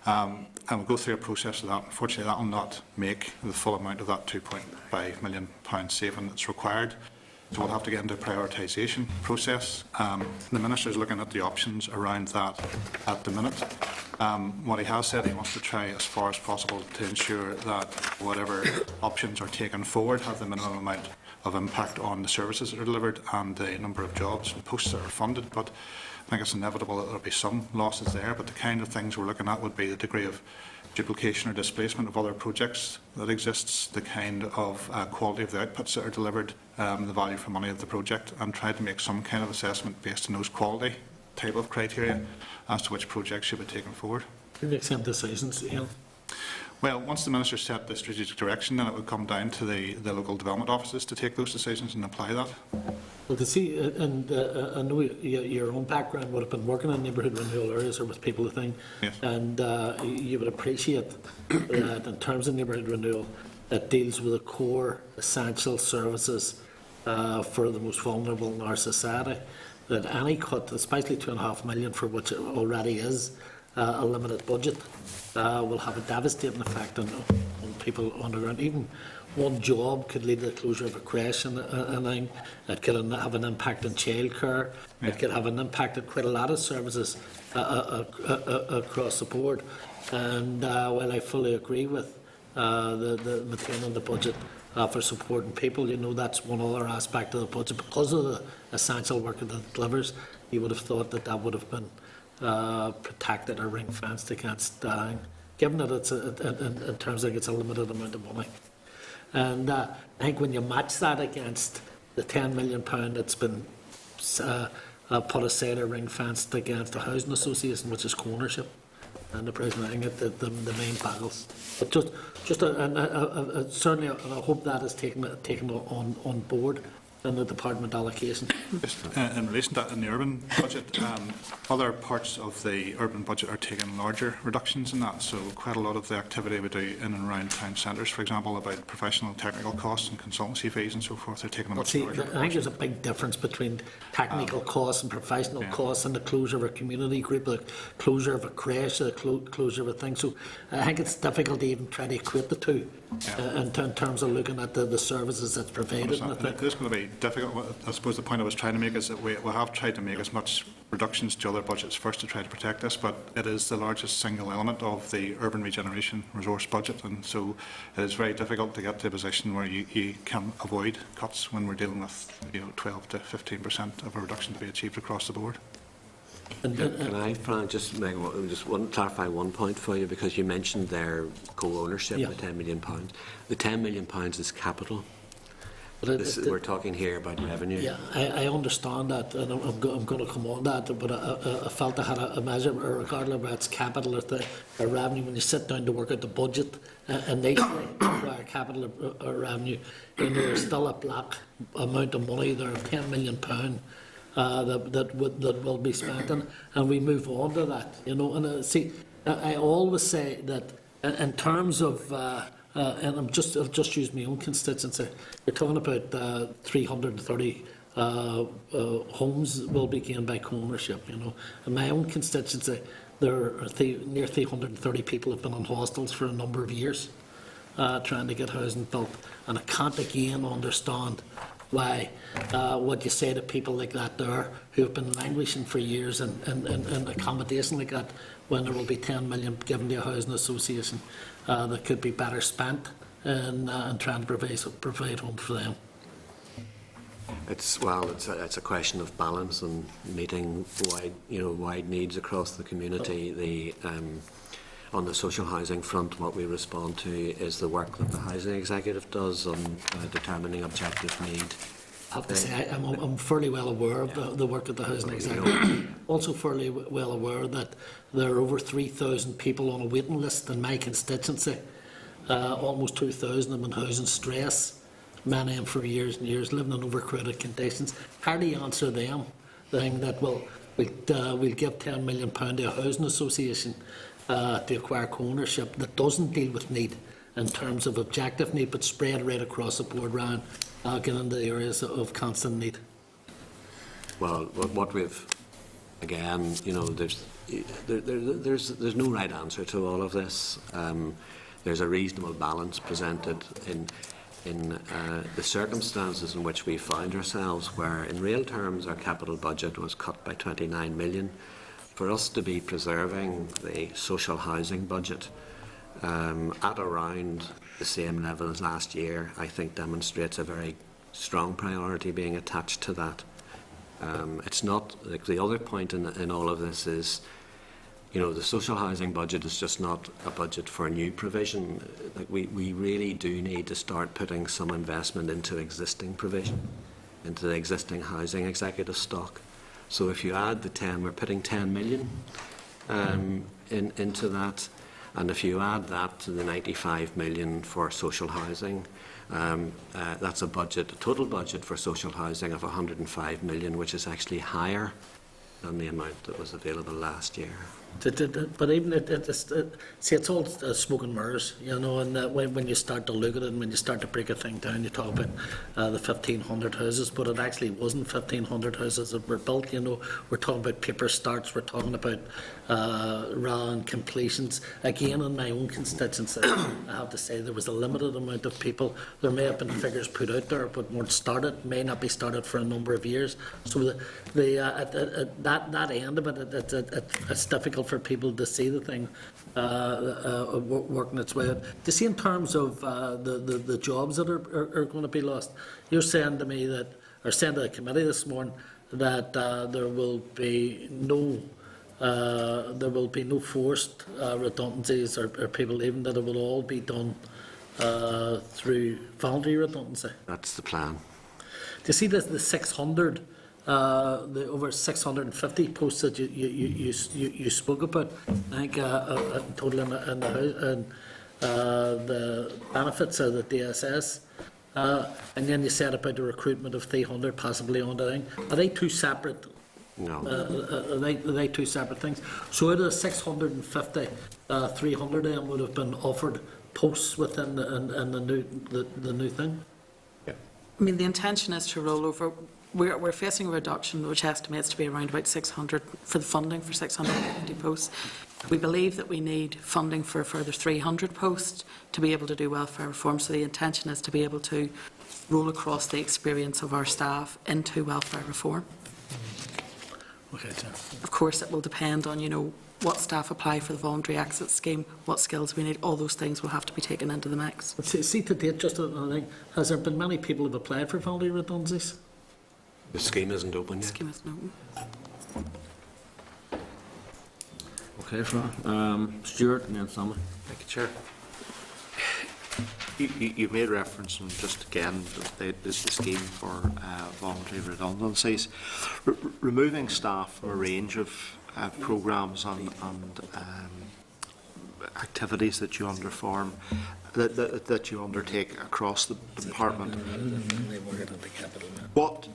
And we'll go through a process of that. Unfortunately, that will not make the full amount of that £2.5 million saving that's required. So we'll have to get into a prioritisation process. The Minister is looking at the options around that at the minute. What he has said, he wants to try as far as possible to ensure that whatever options are taken forward have the minimum amount of impact on the services that are delivered and the number of jobs and posts that are funded. But I think it's inevitable that there will be some losses there, but the kind of things we're looking at would be the degree of duplication or displacement of other projects that exists, the kind of quality of the outputs that are delivered, the value for money of the project, and try to make some kind of assessment based on those quality type of criteria as to which projects should be taken forward. Who makes them decisions, Ian? Well, once the Minister set the strategic direction, then it would come down to the local development offices to take those decisions and apply that. Well, to see, and I know your own background would have been working in neighbourhood renewal areas or with people, I think, Yes. and you would appreciate that in terms of neighbourhood renewal, it deals with the core essential services for the most vulnerable in our society. That any cut, especially £2.5 million, for which it already is a limited budget, will have a devastating effect on people underground. Even one job could lead to the closure of a creche, and it could have an impact on childcare. It could have an impact on quite a lot of services across the board. And while I fully agree with the maintaining the budget for supporting people, you know, that's one other aspect of the budget. Because of the essential work that it delivers, you would have thought that would have been protected or ring-fenced against given that it's in terms of it's a limited amount of money. And I think when you match that against the £10 million that's been put aside or ring-fenced against the housing association, which is co-ownership, and the President, I think the main battles. But certainly, I hope that is taken on board in the department allocation. Just, in relation to that, in the urban budget, other parts of the urban budget are taking larger reductions in that. So quite a lot of the activity we do in and around town centres, for example, about professional technical costs and consultancy fees and so forth, they're taking a much larger I think there's a big difference between technical costs and professional costs, and the closure of a community group, the closure of a creche, the closure of a thing. So I think it's difficult to even try to equate the two in terms of looking at the services that's provided. It is going to be difficult. I suppose the point I was trying to make is that we have tried to make as much reductions to other budgets first to try to protect this, but it is the largest single element of the urban regeneration resource budget, and so it is very difficult to get to a position where you can avoid cuts when we're dealing with 12 to 15% of a reduction to be achieved across the board. Can I, Fran, just clarify one point for you, because you mentioned their co-ownership, the £10 million. The £10 million is capital. We're talking here about revenue. Yeah, I understand that, and I'm going to come on that, but I felt I had a measure, regardless of whether it's capital or revenue, when you sit down to work out the budget, and they require capital or revenue, and there's still a black amount of money there, £10 million. That will be spent, and we move on to that, And see, I always say that in terms of, and I've just used my own constituency. We're talking about 330 homes will be gained by co-ownership. In my own constituency, there are near 330 people have been on hostels for a number of years, trying to get housing built, and I can't again understand why what you say to people like that there who have been languishing for years in accommodation like that, when there will be 10 million given to a housing association that could be better spent in trying to provide homes for them. It's a question of balance and meeting wide needs across the community. On the social housing front, what we respond to is the work that the housing executive does on determining objective need. I have to say, I'm fairly well aware of the work of the housing executive. Also fairly well aware that there are over 3,000 people on a waiting list in my constituency. Almost 2,000 of them in housing stress, many of them for years and years, living in overcrowded conditions. How do you answer them? The thing that we'll give £10 million to a housing association to acquire co-ownership that doesn't deal with need in terms of objective need, but spread right across the board round, get into the areas of constant need. Well, what we've, again, there's no right answer to all of this. There's a reasonable balance presented in the circumstances in which we found ourselves, where in real terms our capital budget was cut by 29 million. For us to be preserving the social housing budget at around the same level as last year, I think demonstrates a very strong priority being attached to that. It's not, like the other point in all of this is, the social housing budget is just not a budget for new provision. Like we really do need to start putting some investment into existing provision, into the existing housing executive stock. So if you add the 10, we're putting 10 million into that. And if you add that to the 95 million for social housing, that's a total budget for social housing of 105 million, which is actually higher than the amount that was available last year. But even see, it's all smoke and mirrors, you know. And when you start to look at it, and when you start to break a thing down, you talk about the 1,500 houses, but it actually wasn't 1,500 houses that were built. You know, we're talking about paper starts, we're talking about round completions. Again, in my own constituency, I have to say there was a limited amount of people. There may have been figures put out there, but weren't started. May not be started for a number of years. So that end of it, it's difficult for people to see the thing working its way out. To see in terms of the jobs that are going to be lost, you're saying to me that, or saying to the committee this morning, that there will be no forced redundancies or people leaving, that it will all be done through voluntary redundancy. That's the plan. Do you see the 600? The over 650 posts that you spoke about, I think total in the benefits of the DSS, and then you said about the recruitment of 300 possibly on the thing. Are they two separate? No. Are they two separate things? So out of the 650, 300 of them would have been offered posts within the new thing. I mean, the intention is to roll over. We're facing a reduction which estimates to be around about 600 for the funding for 650 posts. We believe that we need funding for a further 300 posts to be able to do welfare reform. So the intention is to be able to roll across the experience of our staff into welfare reform. Okay, Tim. Of course, it will depend on, you know, what staff apply for the voluntary exit scheme, what skills we need. All those things will have to be taken into the mix. See to date, just another thing, has there been many people who have applied for voluntary redundancies? The scheme isn't open The yet. scheme is open. Okay, Fran. Stuart and then Simon. Thank you, Chair. You made reference, and just again, the scheme for voluntary redundancies. Removing staff from a range of programmes and activities that you underform, that you undertake across the department. What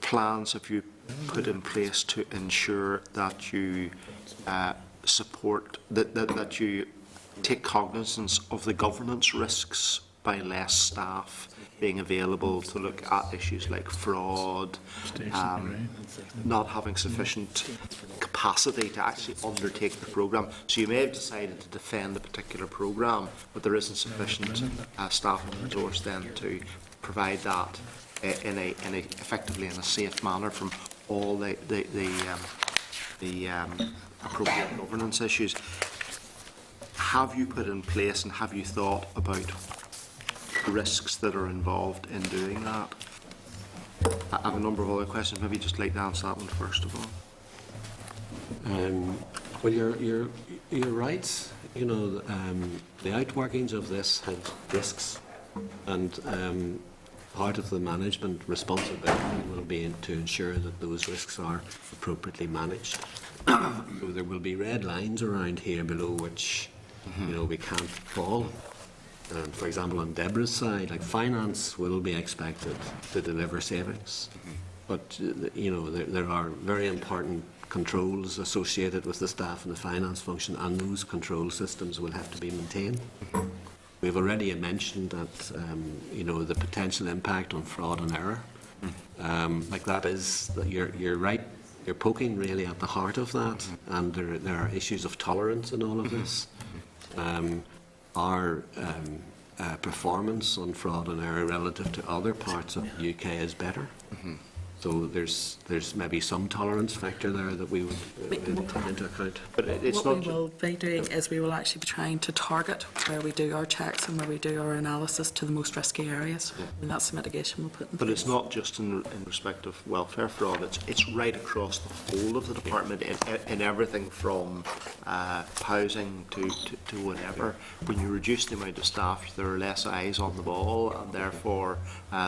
plans have you put in place to ensure that you support, that you take cognizance of the governance risks by less staff being available to look at issues like fraud, not having sufficient capacity to actually undertake the programme? So you may have decided to defend a particular programme, but there isn't sufficient staff and resource then to provide that effectively in a safe manner from all the appropriate governance issues. Have you put in place and have you thought about the risks that are involved in doing that? I have a number of other questions. Maybe just like to answer that one first of all. Well, you're right. You know, the outworkings of this had risks, and part of the management responsibility will be to ensure that those risks are appropriately managed. So there will be red lines around here below which, you know, we can't fall. And for example, on Deborah's side, like finance will be expected to deliver savings, but you know there are very important controls associated with the staff and the finance function, and those control systems will have to be maintained. We've already mentioned that you know, the potential impact on fraud and error. Like that is, you're right. You're poking really at the heart of that, and there are issues of tolerance in all of this. Our performance on fraud and error relative to other parts of the UK is better. So there's maybe some tolerance factor there that we would take into account. But it's what not. we will be doing is we will actually be trying to target where we do our checks and where we do our analysis to the most risky areas. And that's the mitigation we'll put in But place. it's not just in respect of welfare fraud, it's right across the whole of the department, in everything from housing to whatever. When you reduce the amount of staff, there are less eyes on the ball, and therefore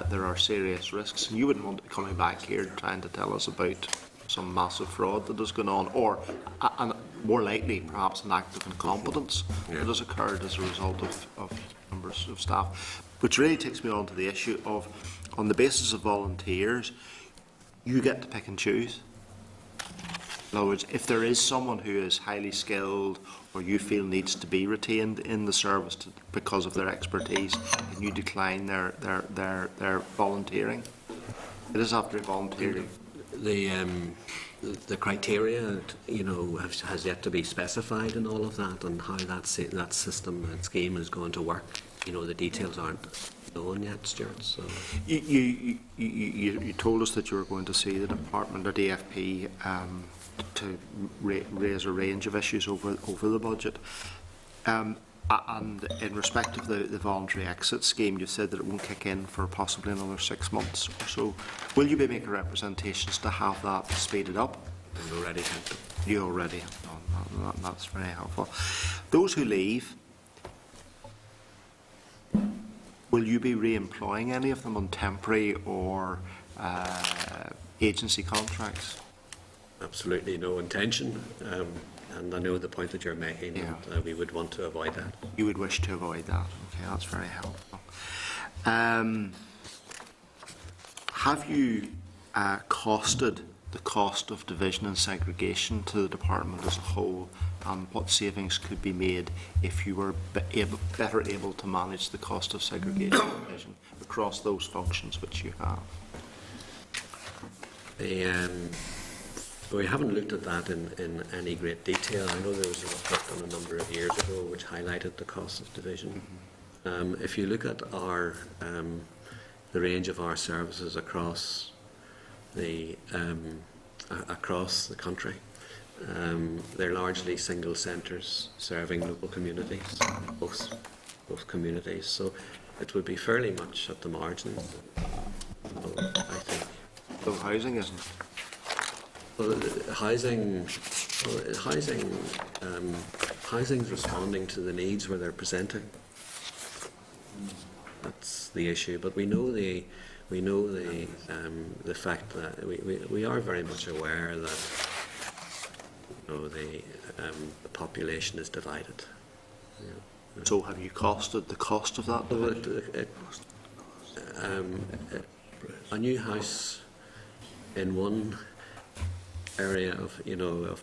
there are serious risks. And you wouldn't want to be coming back here trying to tell us about some massive fraud that has gone on, or and more likely perhaps an act of incompetence that has occurred as a result of members of staff. Which really takes me on to the issue of, on the basis of volunteers, you get to pick and choose. In other words, if there is someone who is highly skilled or you feel needs to be retained in the service because of their expertise, and you decline their volunteering, it is after volunteering. The criteria, you know, has yet to be specified in all of that, and how that system and scheme is going to work. You know, the details aren't known yet, Stuart. So you told us that you were going to see the department or DFP to raise a range of issues over the budget. And in respect of the voluntary exit scheme, you said that it won't kick in for possibly another 6 months or so. Will you be making representations to have that speeded up? I've already had them. You already have done that. That's very helpful. Those who leave, will you be re-employing any of them on temporary or agency contracts? Absolutely no intention, and I know the point that you're making, Yeah. and we would want to avoid that. You would wish to avoid that. Okay, that's very helpful. Have you costed the cost of division and segregation to the department as a whole, and what savings could be made if you were better able to manage the cost of segregation and division across those functions which you have? We haven't looked at that in any great detail. I know there was a report done a number of years ago which highlighted the cost of division. If you look at the range of our services across the country, they're largely single centres serving local communities, both communities. So it would be fairly much at the margin, I think. So housing isn't. Well, housing's responding to the needs where they're presenting. That's the issue. But we know the fact that we are very much aware that, you know, the population is divided. Yeah. So have you costed the cost of that? A new house in one area of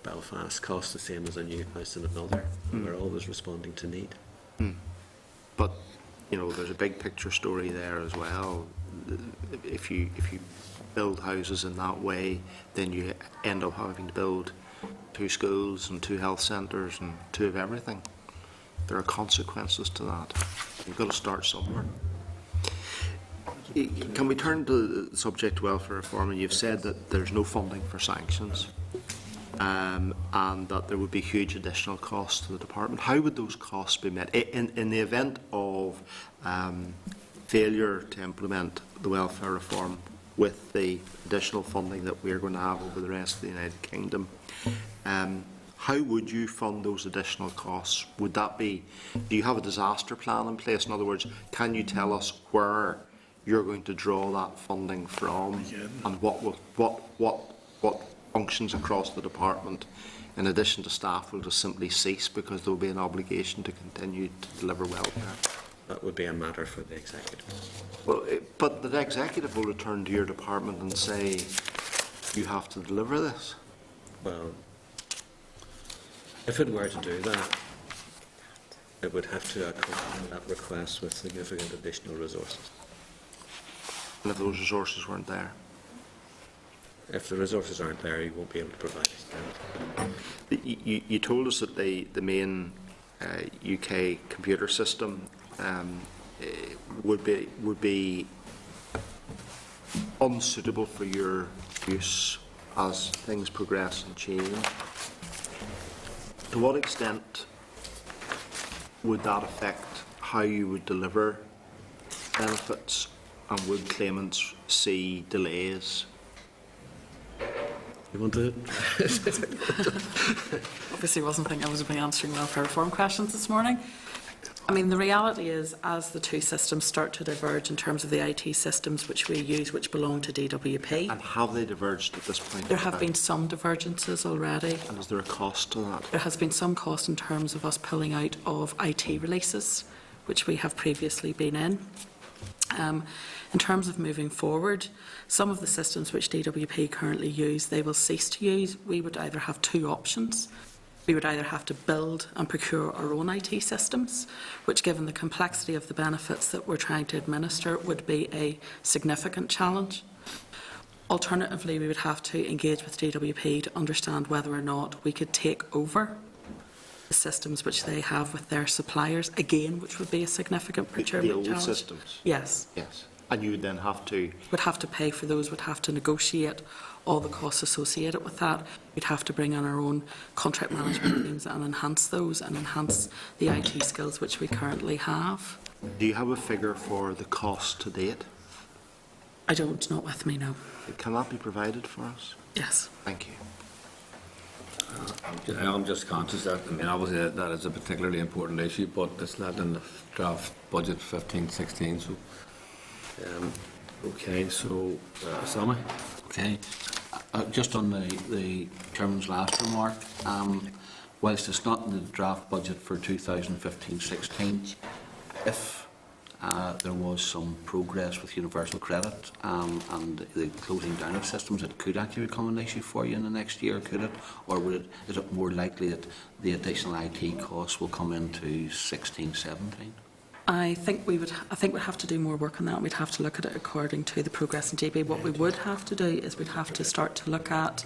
Belfast costs the same as a new house in another. We're always responding to need. But there's a big picture story there as well. If you build houses in that way, then you end up having to build 2 schools and 2 health centres and 2 of everything. There are consequences to that. You've got to start somewhere. Can we turn to the subject of welfare reform? And you've said that there's no funding for sanctions, and that there would be huge additional costs to the department. How would those costs be met in the event of failure to implement the welfare reform with the additional funding that we're going to have over the rest of the United Kingdom? How would you fund those additional costs? Would that be? Do you have a disaster plan in place? In other words, can you tell us where you're going to draw that funding from, and what functions across the department, in addition to staff, will just simply cease because there will be an obligation to continue to deliver welfare? That would be a matter for the executive. Well, but the executive will return to your department and say, you have to deliver this. Well, if it were to do that, it would have to accompany that request with significant additional resources. And if those resources weren't there? If the resources aren't there, you won't be able to provide it. You told us that the main UK computer system would be unsuitable for your use as things progress and change. To what extent would that affect how you would deliver benefits, and would claimants see delays? You want to? Obviously wasn't thinking I was going to be answering welfare reform questions this morning. I mean, the reality is, as the two systems start to diverge in terms of the IT systems which we use, which belong to DWP, And have they diverged at this point? there have been some divergences already. And is there a cost to that? There has been some cost in terms of us pulling out of IT releases, which we have previously been in. In terms of moving forward, some of the systems which DWP currently use, they will cease to use. We would either have two options. We would either have to build and procure our own IT systems, which, given the complexity of the benefits that we're trying to administer, would be a significant challenge. Alternatively, we would have to engage with DWP to understand whether or not we could take over the systems which they have with their suppliers, again, which would be a significant procurement The old challenge. systems? Yes. Yes. And you would then have to... Would have to pay for those, would have to negotiate all the costs associated with that. We'd have to bring in our own contract management teams and enhance those and enhance the IT skills which we currently have. Do you have a figure for the cost to date? I don't, not with me, no. Can that be provided for us? Yes. Thank you. I'm just conscious that, I mean, obviously that is a particularly important issue, but it's not in the draft budget 15-16, so, okay, so, Sammy? Okay. Just on the Chairman's last remark, whilst it's not in the draft budget for 2015-16, if there was some progress with universal credit and the closing down of systems, it could actually become an issue for you in the next year, could it? Or is it more likely that the additional IT costs will come into 16-17? I think we'd have to do more work on that. We'd have to look at it according to the progress in GB. What we would have to do is we'd have to start to look at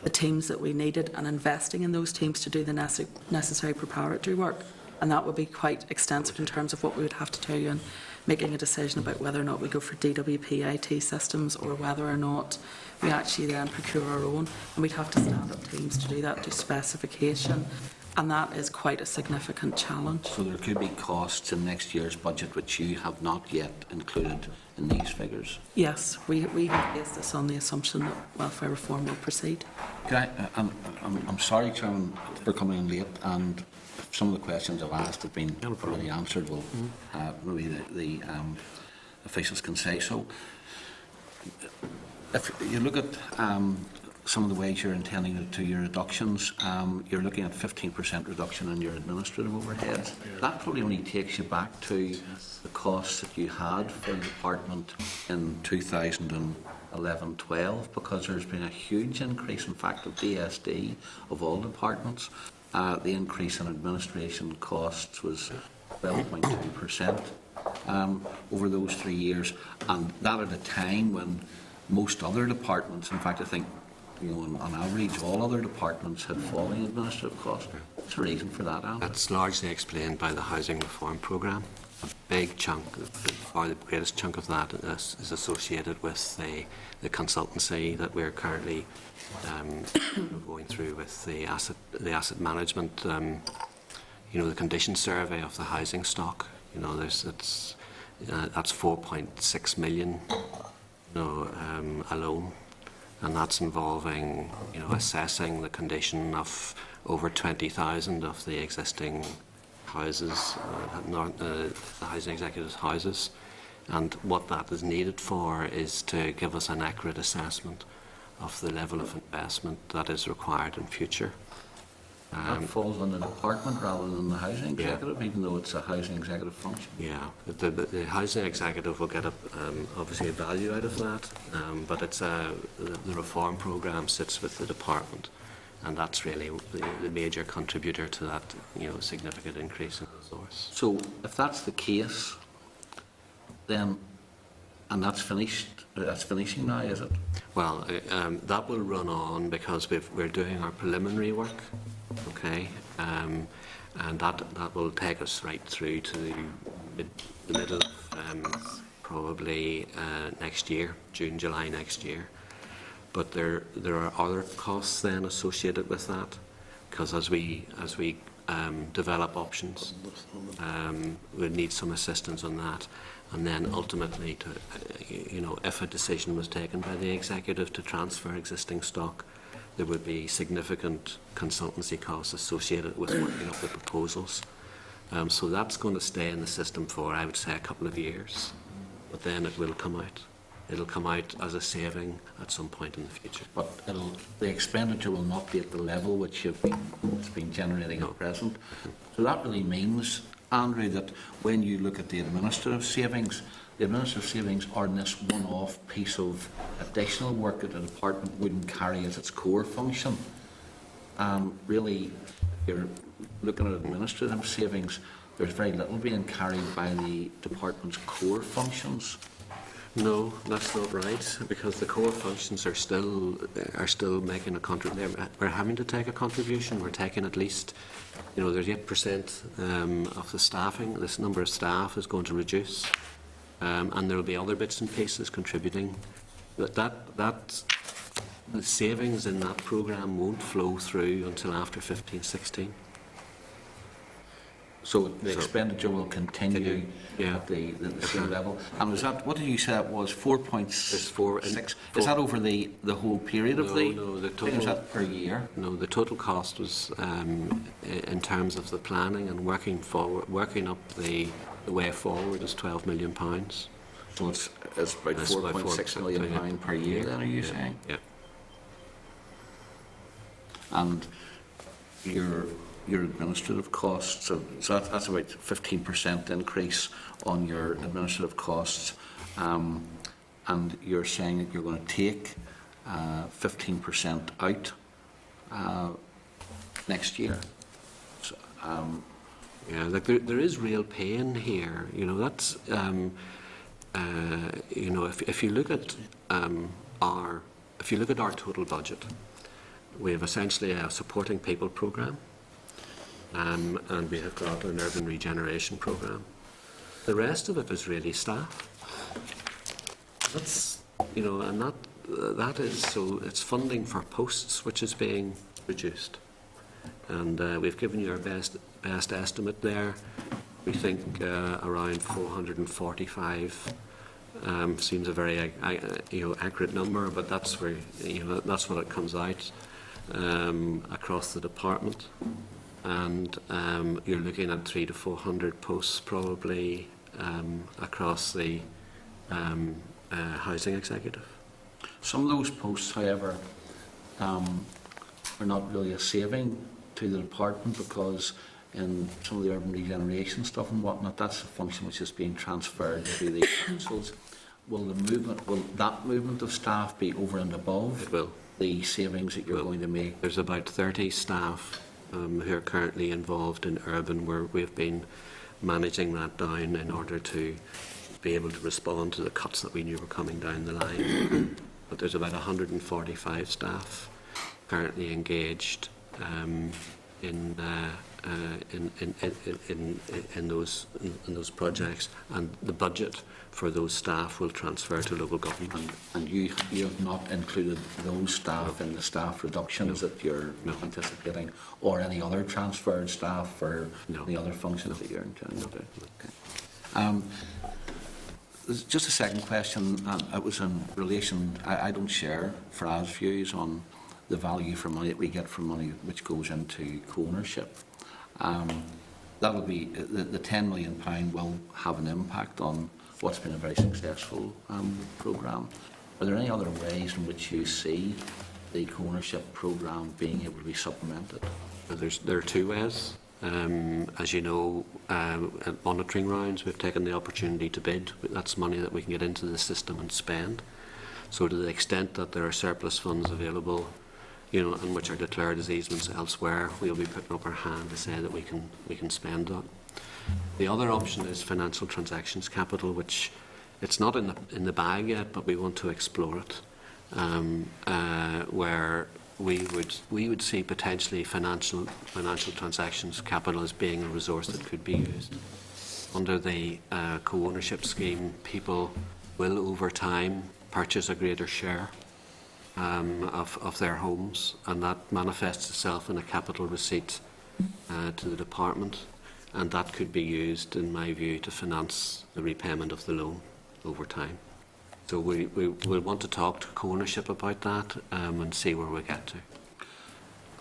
the teams that we needed and investing in those teams to do the necessary preparatory work. And that would be quite extensive in terms of what we would have to do and making a decision about whether or not we go for DWP IT systems or whether or not we actually then procure our own. And we'd have to stand up teams to do that, do specification. And that is quite a significant challenge. So there could be costs in next year's budget which you have not yet included in these figures? Yes, we have based this on the assumption that welfare reform will proceed. I'm sorry, Chairman, for coming in late, and some of the questions I've asked have been already answered. Well, maybe the officials can say so. If you look at some of the ways you're intending to do your reductions, you're looking at 15% reduction in your administrative overheads. That probably only takes you back to the costs that you had for the department in 2011-12, because there's been a huge increase, in fact, of DSD of all departments. The increase in administration costs was 12.2% over those 3 years, and that at a time when most other departments, in fact, I think, on average, all other departments had falling administrative costs. What's the reason for that, Alan? That's largely explained by the housing reform programme. A big chunk, or the greatest chunk of that is associated with the consultancy that we're currently going through with the asset management, the condition survey of the housing stock. That's 4.6 million, alone. And that's involving, assessing the condition of over 20,000 of the existing houses, the housing executives' houses. And what that is needed for is to give us an accurate assessment of the level of investment that is required in future. That falls on the department rather than the housing executive, even though it's a housing executive function. Yeah, the housing executive will get obviously a value out of that, but it's the reform programme sits with the department, and that's really the major contributor to that significant increase in resource. So if that's the case, then, and that's finishing now, is it? Well, that will run on because we're doing our preliminary work. Okay, and that will take us right through to the middle of probably next year, June, July next year. But there are other costs then associated with that, because as we develop options, we need some assistance on that, and then ultimately, if a decision was taken by the executive to transfer existing stock, there would be significant consultancy costs associated with working up the proposals. So that's going to stay in the system for, I would say, a couple of years. But then it will come out. It'll come out as a saving at some point in the future. But the expenditure will not be at the level which it's been generating at present. So that really means, Andrew, that when you look at the administrative savings are in this one-off piece of additional work that the department wouldn't carry as its core function. Really, you're looking at administrative savings, there's very little being carried by the department's core functions. No, that's not right, because the core functions are still making a contribution. We're having to take a contribution. We're taking at least, there's 8% of the staffing. This number of staff is going to reduce, and there will be other bits and pieces contributing. The savings in that programme won't flow through until after 15-16. So the expenditure will continue at the same level. And was that, what did you say it was, 4.6? Is that over the whole period of the? No, the total. Is that per year? No, the total cost was in terms of the planning and working up the way forward is £12 million. So it's about £4.6 million per year. Then are you saying? Yeah. And your administrative costs, so that's about 15% increase on your administrative costs, and you're saying that you're going to take 15% out next year. So, like there is real pain here. That's if you look at our total budget, we have essentially a supporting people programme. And we have got an urban regeneration programme. The rest of it is really staff. That's, and that is, so it's funding for posts which is being reduced. And we've given you our best estimate there. We think around 445 seems a very accurate number, but that's where that's what it comes out across the department. And you're looking at 300 to 400 posts probably across the housing executive. Some of those posts, however, are not really a saving to the department, because in some of the urban regeneration stuff and whatnot, that's a function which is being transferred to the councils. Will that movement of staff be over and above the savings that you're going to make? There's about 30 staff who are currently involved in urban, where we've been managing that down in order to be able to respond to the cuts that we knew were coming down the line. But there's about 145 staff currently engaged in those projects, and the budget for those staff will transfer to local government. And you have not included those staff in the staff reductions that you're anticipating, or any other transferred staff for any other functions that you're intending to do? Okay. There's just a second question. It was in relation, I don't share Fraz's views on the value for money that we get from money which goes into co-ownership. That'll be, the £10 million will have an impact on what's been a very successful programme. Are there any other ways in which you see the co-ownership programme being able to be supplemented? There are two ways. As you know, at monitoring rounds, we've taken the opportunity to bid. That's money that we can get into the system and spend. So to the extent that there are surplus funds available, and which are declared as easements elsewhere, we'll be putting up our hand to say that we can spend that. The other option is financial transactions capital, which it's not in the bag yet, but we want to explore it, where we would see potentially financial transactions capital as being a resource that could be used. Under the co-ownership scheme, people will over time purchase a greater share of their homes, and that manifests itself in a capital receipt to the department, and that could be used, in my view, to finance the repayment of the loan over time. So we'll want to talk to co-ownership about that and see where we get to.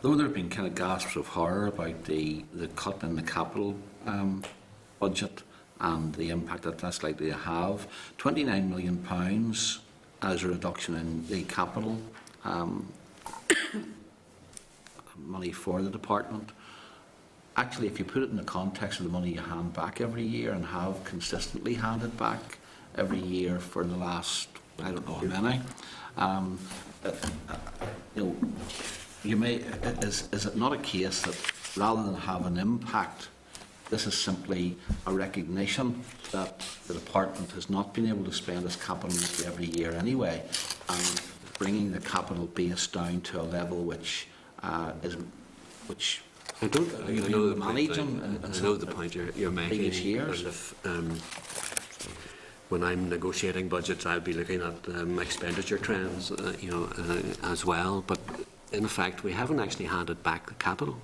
Though there have been kind of gasps of horror about the cut in the capital budget and the impact that that's likely to have, £29 million as a reduction in the capital money for the department. Actually, if you put it in the context of the money you hand back every year and have consistently handed back every year for the last, I don't know how many, you may, is it not a case that rather than have an impact, this is simply a recognition that the department has not been able to spend its capital money every year anyway, and bringing the capital base down to a level which I know the point you're making. Previous years. And if, when I'm negotiating budgets, I'll be looking at expenditure trends, as well. But in effect, we haven't actually handed back the capital.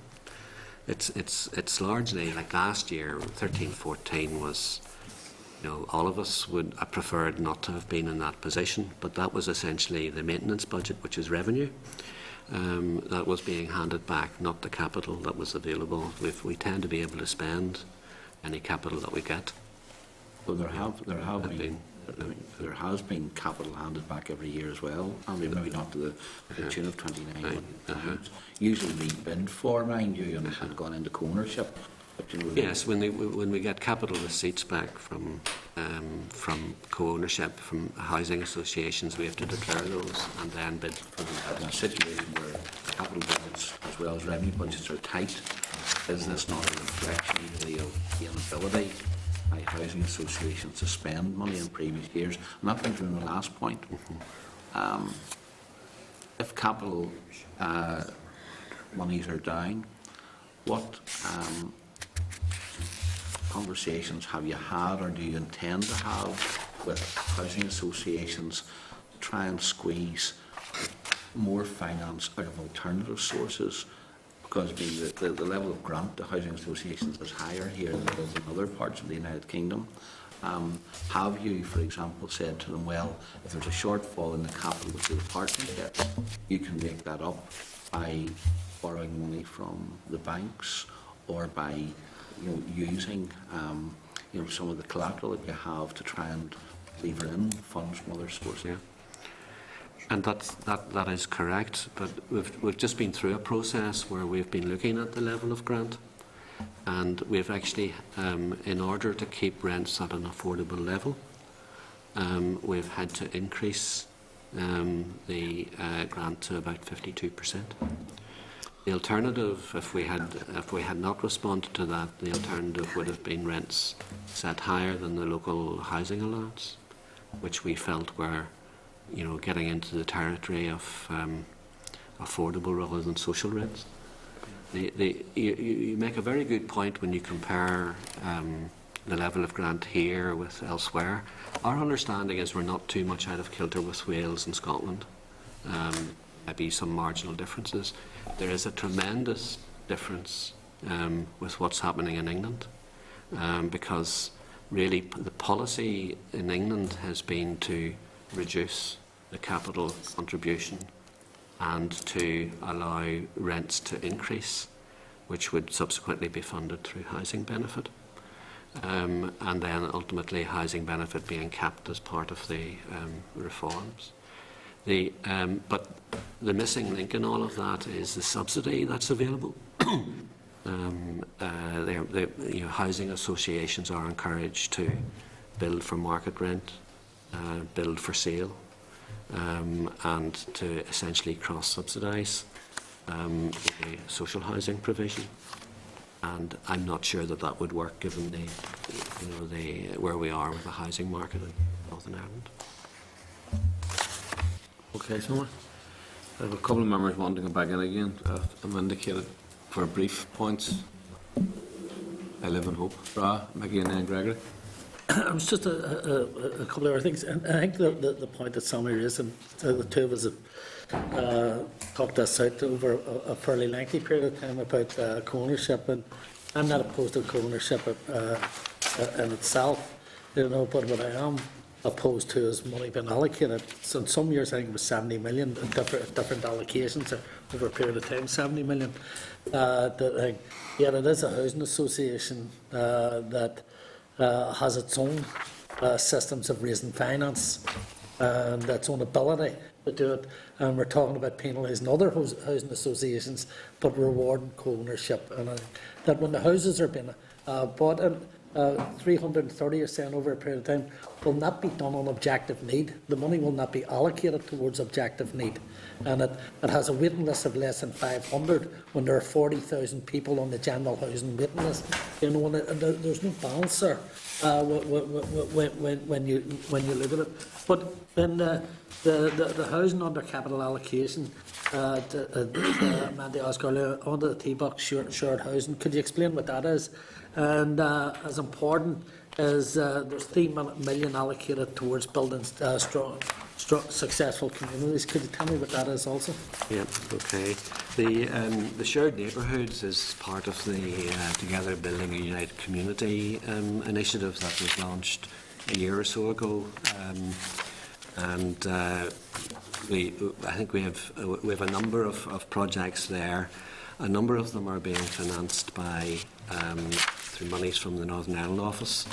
It's largely like last year, 13-14 was. All of us would have preferred not to have been in that position, but that was essentially the maintenance budget, which is revenue. That was being handed back, not the capital that was available. We tend to be able to spend any capital that we get. Well, there has been capital handed back every year as well. I mean, maybe not to the tune of 29. Usually we bid for, mind you, and gone into co-ownership. Yes, when we get capital receipts back from co-ownership, from housing associations, we have to declare those and then bid for them. In a situation where capital budgets as well as revenue budgets are tight, is this not a reflection of the inability by housing associations to spend money in previous years? And that brings me to the last point. If capital monies are down, what conversations have you had or do you intend to have with housing associations to try and squeeze more finance out of alternative sources? Because the level of grant to housing associations is higher here than it is in other parts of the United Kingdom. Have you, for example, said to them, well, if there's a shortfall in the capital which the department gets, you can make that up by borrowing money from the banks or by using some of the collateral that you have to try and lever in funds from other sources? Yeah. And that is correct, but we've just been through a process where we've been looking at the level of grant, and we've actually, in order to keep rents at an affordable level, we've had to increase the grant to about 52%. The alternative, if we had not responded to that, the alternative would have been rents set higher than the local housing allowance, which we felt were, getting into the territory of affordable rather than social rents. You make a very good point when you compare the level of grant here with elsewhere. Our understanding is we're not too much out of kilter with Wales and Scotland. Maybe some marginal differences. There is a tremendous difference with what's happening in England, because really the policy in England has been to reduce the capital contribution and to allow rents to increase, which would subsequently be funded through housing benefit, and then ultimately housing benefit being capped as part of the reforms. But the missing link in all of that is the subsidy that's available. Housing associations are encouraged to build for market rent, build for sale, and to essentially cross-subsidise the social housing provision. And I'm not sure that would work given where we are with the housing market in Northern Ireland. Okay, so I have a couple of members wanting to come back in again. I'm indicated for brief points. I live in hope. Bra, Mickey and then Gregory. It was just a couple of other things, and I think the point that Sammy raised, and the two of us have talked this out over a fairly lengthy period of time about co-ownership, and I'm not opposed to co-ownership in itself, but what I am opposed to his money being allocated. So in some years, I think it was 70 million, in different allocations over a period of time, 70 million. Yet it is a housing association that has its own systems of raising finance and its own ability to do it. And we're talking about penalising other housing associations, but rewarding co-ownership. And that when the houses are being bought in, 330 you're saying over a period of time, will not be done on objective need. The money will not be allocated towards objective need. And it has a waiting list of less than 500 when there are 40,000 people on the general housing waiting list. You know, and there's no balance there when you look at it. But then the housing under capital allocation, Mandy asked earlier, under the T-box shared housing, could you explain what that is? And as important as there's 3 million allocated towards building strong, successful communities. Could you tell me what that is also? Yeah, okay. The shared neighbourhoods is part of the Together Building a United Community initiative that was launched a year or so ago. I think we have a number of projects there. A number of them are being financed by through monies from the Northern Ireland office,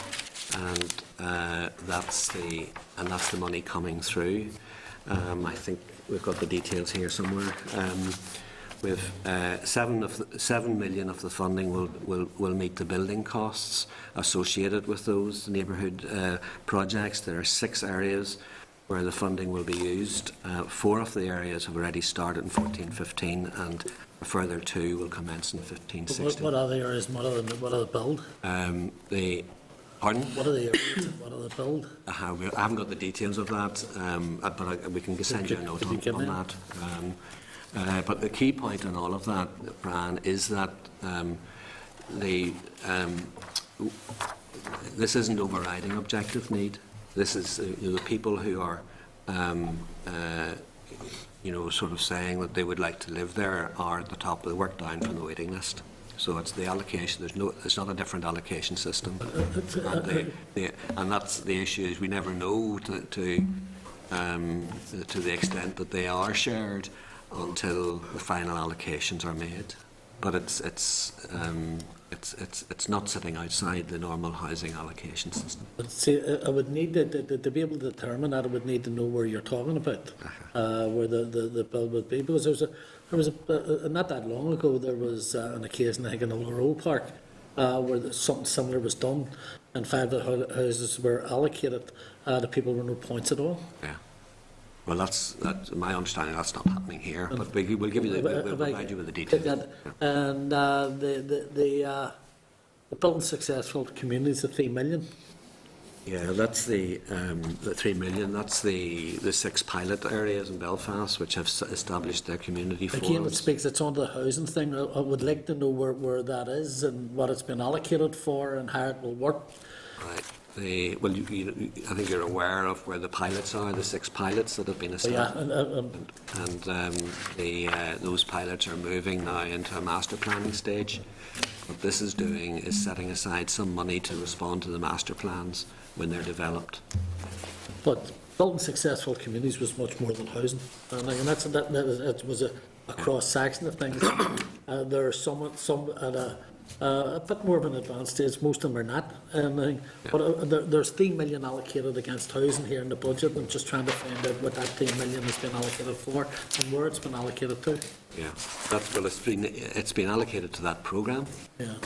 and that's the money coming through. I think we've got the details here somewhere. With 7 million of the funding will meet the building costs associated with those neighbourhood projects. There are 6 areas where the funding will be used. 4 of the areas have already started in 14-15, and a further 2 will commence in 15-16. What are the areas and what are the build? Pardon? What are the areas and what are the build? I haven't got the details of that, but we can send you a note on that. But the key point in all of that, Brian, is that this isn't overriding objective need. This is the people who are, sort of saying that they would like to live there are at the top of the work down from the waiting list. So it's the allocation. It's not a different allocation system, and that's the issue. Is we never know to the extent that they are shared until the final allocations are made. But it's not sitting outside the normal housing allocation system. But see, I would need to be able to determine that. I would need to know where you're talking about, where the build would be, because there was not that long ago there was an occasion I think in Uluru Park where something similar was done, and 5 of the houses were allocated to people with no points at all. Yeah. Well, that's my understanding. That's not happening here, but we'll give you we'll provide you with the details. And the building successful communities of 3 million. Yeah, that's the 3 million. That's the 6 pilot areas in Belfast which have established their community forums. Again, it speaks. It's on the housing thing. I would like to know where that is and what it's been allocated for and how it will work. Right. I think you're aware of where the pilots are, the 6 pilots that have been established. Yeah, those pilots are moving now into a master planning stage. What this is doing is setting aside some money to respond to the master plans when they're developed. But building successful communities was much more than housing, and it was a cross-section of things. There are some at a bit more of an advanced stage. Most of them are not. But there's 3 million allocated against housing here in the budget. I'm just trying to find out what that 3 million has been allocated for and where it's been allocated to. Yeah, it's been allocated to that programme. Yeah,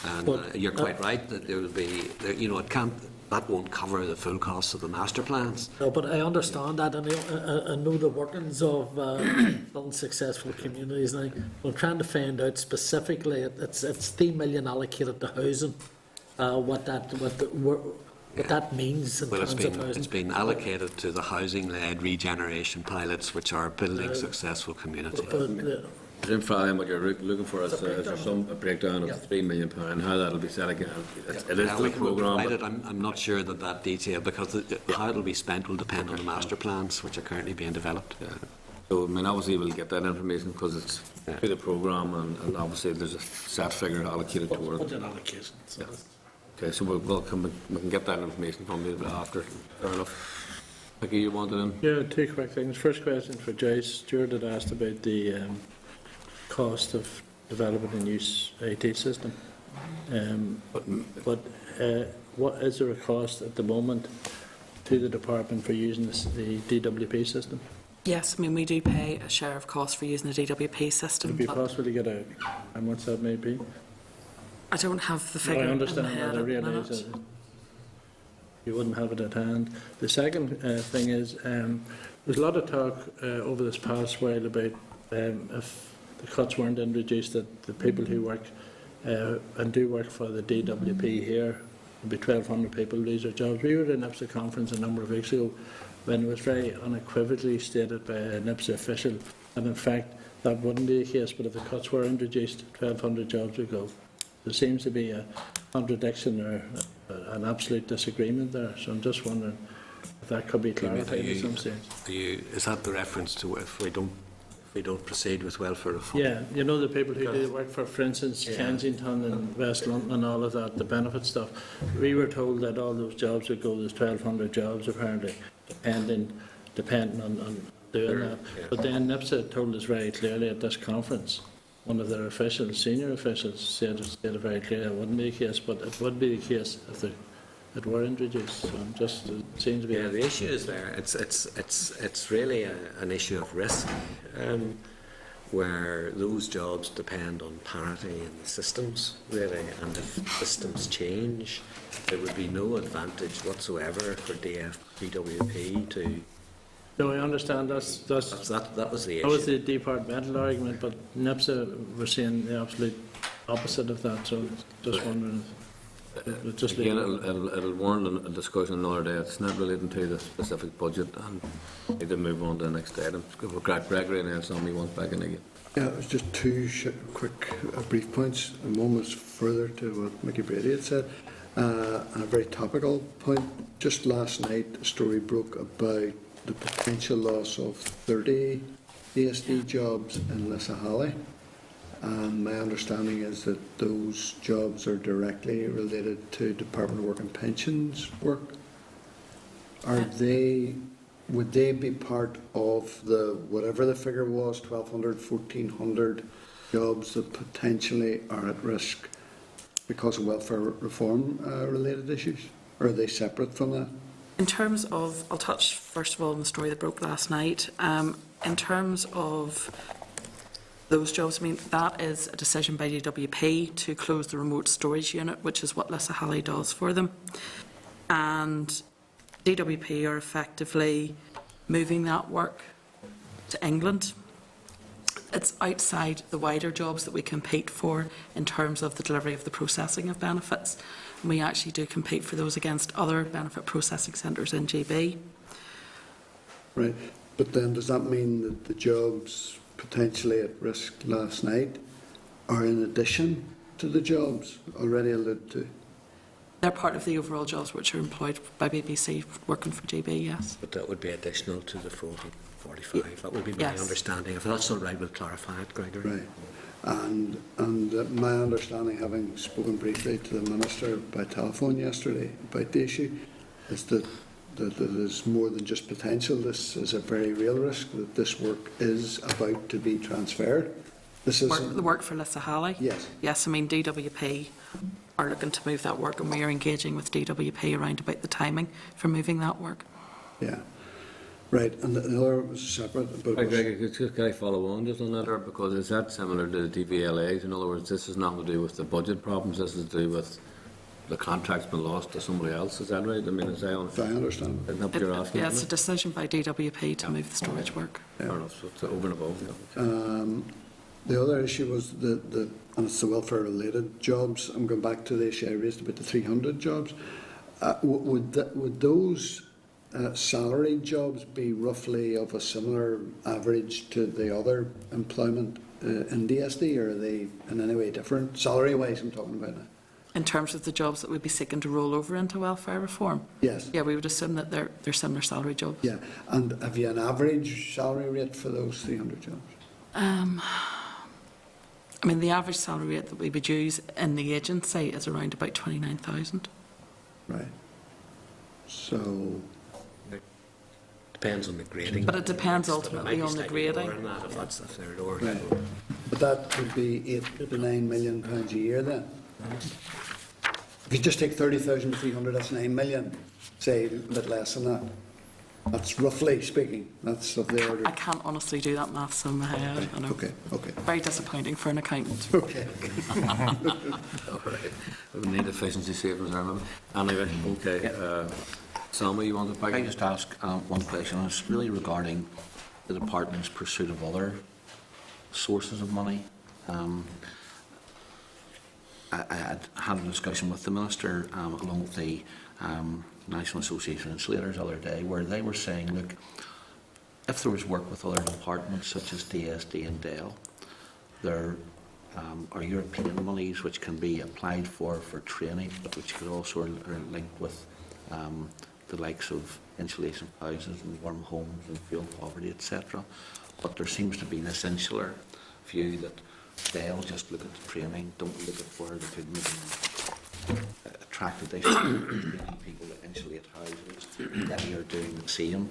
and you're quite right that there will be, that won't cover the full costs of the master plans. No, but I understand that, and I know the workings of building successful communities. Now, I'm trying to find out specifically. It's 3 million allocated to housing. What that means in terms of housing. It's been allocated to the housing-led regeneration pilots, which are building successful communities. Brian, what you're looking for is there some breakdown of the £3 million, how that'll be set again. It is the programme. I'm not sure that detail, because how it'll be spent will depend on the master plans, which are currently being developed. Yeah. So, obviously we'll get that information because it's through the programme, and obviously there's a set figure allocated towards it. Budget allocation. So Okay, so we can get that information from you after. Fair enough. Mickey, you wanted in? Yeah, two quick things. First question for Joyce. Stuart had asked about the cost of developing a new IT system. What is there a cost at the moment to the department for using the DWP system? Yes, I mean, we do pay a share of cost for using the DWP system. Would it be but possible to get how much that may be? I don't have the No, figure I in understand my head that. I at the realise minute. that you wouldn't have it at hand. The second thing is there's a lot of talk over this past while about if the cuts weren't introduced, that the people who work and do work for the DWP here, would be 1,200 people lose their jobs. We were at an IPSA conference a number of weeks ago when it was very unequivocally stated by an IPSA official, and in fact that wouldn't be the case, but if the cuts were introduced, 1,200 jobs would go. There seems to be a contradiction or an absolute disagreement there, so I'm just wondering if that could be clarified at some stage. Is that the reference to if we don't proceed with welfare reform? Yeah, you know, the people who do work for instance, Kensington and West London and all of that, the benefit stuff. We were told that all those jobs would go, there's 1,200 jobs apparently, depending on doing that. Yeah. But then NIPSA told us very clearly at this conference, one of their officials, senior officials, said it very clearly it wouldn't be the case, but it would be the case if it were introduced. So it seems to be. Yeah, the issue is there. It's really an issue of risk, where those jobs depend on parity in the systems, really, and if systems change, there would be no advantage whatsoever for DWP to. No, I understand that was the issue. That was the departmental argument, but NIPSA were saying the absolute opposite of that. So just wondering. Just Again, it'll warrant a discussion another day. It's not relating to the specific budget, and we need to move on to the next item. Gregory, and then somebody wants back in again. Yeah, it was just two quick brief points. And one was further to what Mickey Brady had said, and a very topical point. Just last night, a story broke about the potential loss of 30 ASD jobs in Lissahalli. And my understanding is that those jobs are directly related to Department of Work and Pensions work. Would they be part of the, whatever the figure was, 1,200, 1,400 jobs that potentially are at risk because of welfare reform related issues? Or are they separate from that? In terms of, I'll touch first of all on the story that broke last night. In terms of those jobs, I mean, that is a decision by DWP to close the remote storage unit, which is what Lissahalli does for them. And DWP are effectively moving that work to England. It's outside the wider jobs that we compete for in terms of the delivery of the processing of benefits. And we actually do compete for those against other benefit processing centres in GB. Right, but then does that mean that the jobs potentially at risk last night are in addition to the jobs already alluded to? They're part of the overall jobs which are employed by BBC working for GB, yes. But that would be additional to the 45. That would be my Yes. understanding. If that's all right, we'll clarify it, Gregory. Right. And my understanding, having spoken briefly to the Minister by telephone yesterday about the issue, is that there's more than just potential. This is a very real risk that this work is about to be transferred. This is The work for Lissahalli? Yes. Yes, I mean, DWP are looking to move that work, and we are engaging with DWP around about the timing for moving that work. Yeah. Right, and the other was separate. But Hi, Greg, can I follow on just on that, or because is that similar to the DVLAs? In other words, this is not to do with the budget problems, this is to do with the contract's been lost to somebody else, is that right? I mean, I understand. Isn't that what you're asking? Yeah, it's a isn't it? decision by DWP to move the storage work. Fair enough, so it's over and above. Yeah. The other issue was and it's the welfare-related jobs. I'm going back to the issue I raised about the 300 jobs. Would those salaried jobs be roughly of a similar average to the other employment in DSD, or are they in any way different? Salary-wise, I'm talking about now. In terms of the jobs that we'd be seeking to roll over into welfare reform? Yes. Yeah, we would assume that they're similar salary jobs. Yeah, and have you an average salary rate for those 300 jobs? I mean, the average salary rate that we would use in the agency is around about 29,000. Right. So, Depends on the grading. But it depends But it ultimately might be on the slightly more grading. than that if that's if they're lower. right. But that would be £8 to £9 million a year then. If you just take 30,300, that's 9 million. Say a bit less than that. That's roughly speaking. That's of the order. I can't honestly do that maths in my head. I know. Okay. Okay. Very disappointing for an accountant. Okay. All right. We need efficiency savings, I remember. Anyway, okay. Salma, you want to Can I just ask one question? It's really regarding the department's pursuit of other sources of money. I had a discussion with the Minister along with the National Association of Insulators the other day, where they were saying, look, if there was work with other departments such as DSD and DEL, there are European monies which can be applied for training, but which could also are linked with the likes of insulation of houses and warm homes and fuel poverty, etc. But there seems to be this insular view that they'll just look at the training, don't look at where they could maybe attract additional people to insulate houses. They are doing the same.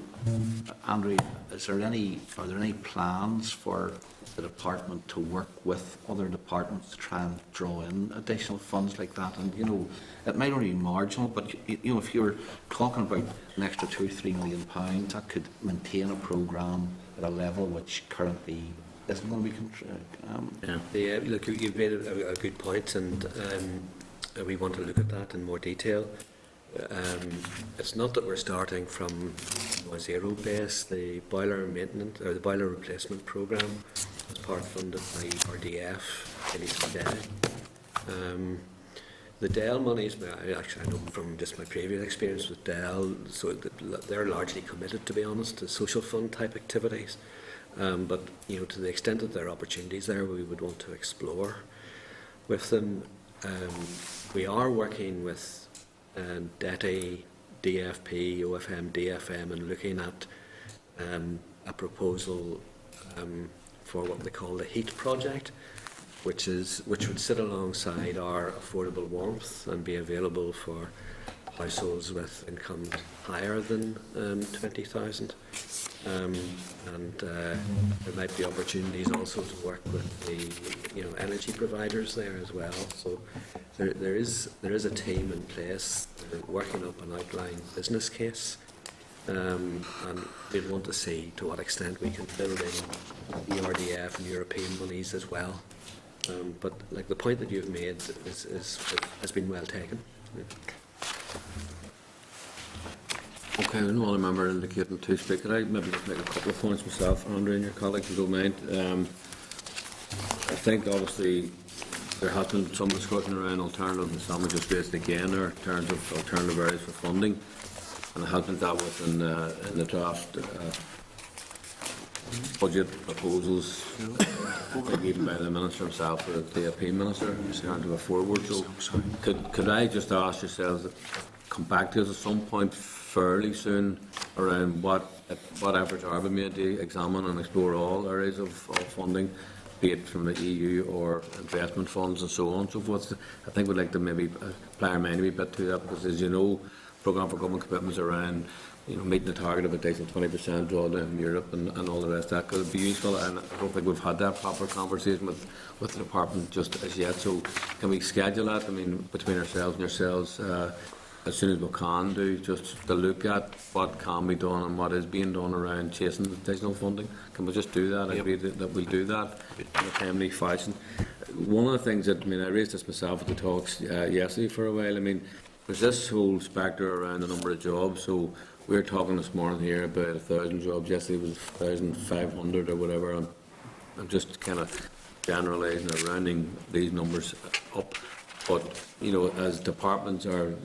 Andrew, are there any plans for the department to work with other departments to try and draw in additional funds like that? And you know, it might only be marginal, but you know, if you're talking about an extra £2-3 million, that could maintain a programme at a level which currently isn't going to be. Yeah, look, you've made a good point, and we want to look at that in more detail. It's not that we're starting from a zero base. The boiler maintenance or the boiler replacement programme is part funded by RDF today. The DEL monies, actually I know from just my previous experience with DEL, so they're largely committed, to be honest, to social fund type activities. But you know, to the extent that there are opportunities there, we would want to explore with them. We are working with DETI, DFP, OFM, DFM, and looking at a proposal for what they call the HEAT project, which would sit alongside our affordable warmth and be available for households with incomes higher than 20,000. And there might be opportunities also to work with the energy providers there as well. So there is a team in place working up an outline business case, and we'd want to see to what extent we can build in the RDF and European monies as well. But like the point that you've made has been well taken. Okay, I know other member indicating to speak. Could I maybe just make a couple of points myself, Andrew, and your colleagues, if you don't mind? I think obviously there has been some discussion around alternative, and Salma just raised again, or in terms of alternative areas for funding, and it has been dealt with in the draft budget proposals, like even by the Minister himself, or the DAP Minister, in terms of a forward. So could I just ask yourselves, come back to us at some point fairly soon around what efforts are being made to examine and explore all areas of funding, be it from the EU or investment funds and so on and so forth. I think we'd like to maybe apply our mind a wee bit to that, because as you know, programme for government commitments around meeting the target of a decent 20% drawdown from Europe and all the rest of that could be useful, and I don't think we've had that proper conversation with the department just as yet. So can we schedule that, between ourselves and yourselves, as soon as we can do, just to look at what can be done and what is being done around chasing additional funding? Can we just do that? I agree that we'll do that in a timely fashion. One of the things that, I raised this myself at the talks yesterday for a while, there's this whole spectre around the number of jobs. So we were talking this morning here about 1,000 jobs. Yesterday was 1,500 or whatever. I'm just kind of generalising or rounding these numbers up. But, as departments are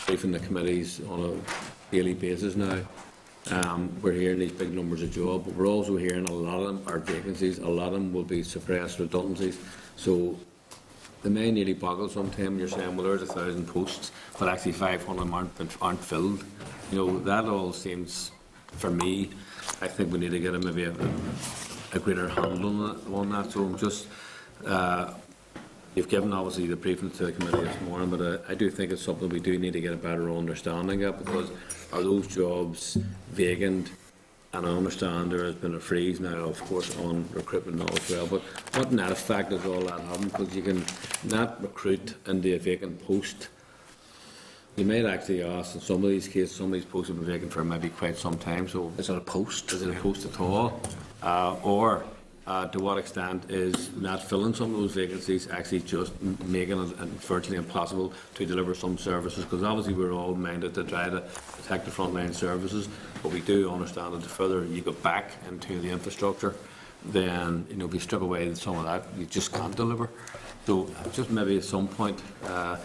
briefing the committees on a daily basis now, we're hearing these big numbers of jobs, but we're also hearing a lot of them are vacancies, a lot of them will be suppressed redundancies. So the may nearly boggle sometimes. You're saying, well, there's 1,000 posts, but actually 500 aren't filled. That all seems, for me, I think we need to get maybe a greater handle on that. So I'm just You've given obviously the briefing to the committee this morning, but I do think it's something we do need to get a better understanding of, because are those jobs vacant? And I understand there has been a freeze now, of course, on recruitment now as well, but what net effect does all that have? Because you can not recruit into a vacant post. You might actually ask, in some of these cases, some of these posts have been vacant for maybe quite some time, so Is it a post? is it a post at all? Or to what extent is not filling some of those vacancies actually just making it virtually impossible to deliver some services? Because obviously we're all minded to try to protect the frontline services, but we do understand that the further you go back into the infrastructure, then if you strip away some of that, you just can't deliver. So just maybe at some point, I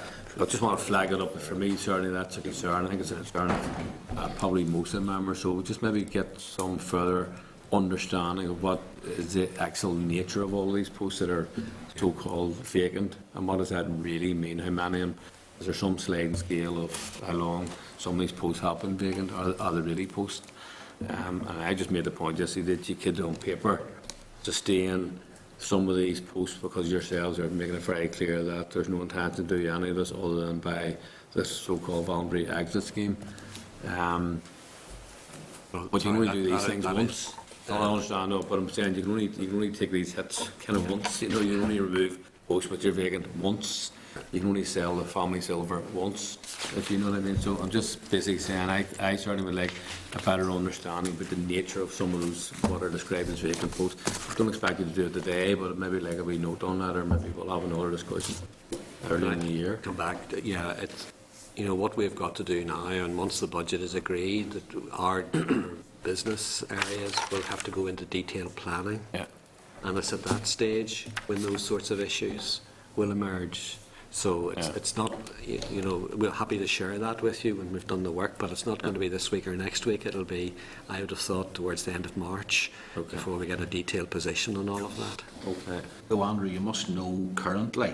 just want to flag it up. For me, certainly that's a concern. I think it's a concern of probably most of the members. So just maybe get some further understanding of what is the actual nature of all these posts that are so-called vacant, and what does that really mean? How many of them? Is there some sliding scale of how long some of these posts have been vacant? Are they really posts? And I just made the point yesterday that you could, on paper, sustain some of these posts because yourselves are making it very clear that there's no intention to do any of this other than by this so-called voluntary exit scheme. But you can only do these things once. I understand, no, but I'm saying you can only take these hits kind of once. You can only remove posts which are vacant once. You can only sell the family silver once, if you know what I mean. So I'm just basically saying I certainly would like a better understanding about the nature of some of those what are described as vacant posts. I don't expect you to do it today, but maybe like a wee note on that, or maybe we'll have another discussion early in the year. Come back. Yeah, it's what we've got to do now, and once the budget is agreed, that our business areas will have to go into detailed planning. Yeah. And it's at that stage when those sorts of issues will emerge. So it's not, we're happy to share that with you when we've done the work, but it's not going to be this week or next week. It'll be, I would have thought, towards the end of March before we get a detailed position on all of that. Okay. So, Andrew, you must know currently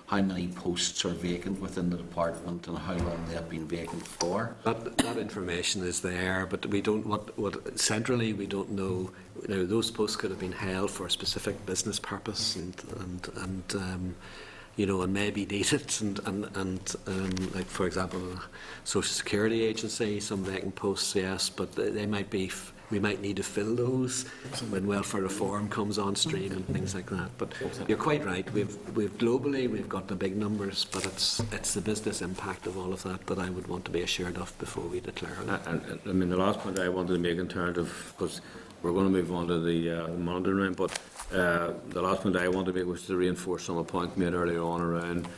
how many posts are vacant within the department and how long they have been vacant for. That information is there, but we don't. What centrally we don't know. Those posts could have been held for a specific business purpose, and may be needed, and like for example, Social Security Agency, some vacant posts, yes, but they might be. We might need to fill those when welfare reform comes on stream and things like that. But you're quite right. We've globally we've got the big numbers, but it's the business impact of all of that that I would want to be assured of before we declare it. And I mean, the last point I wanted to make in terms of, because we're going to move on to the monitoring room, but the last point I wanted to make was to reinforce some of the points made earlier on around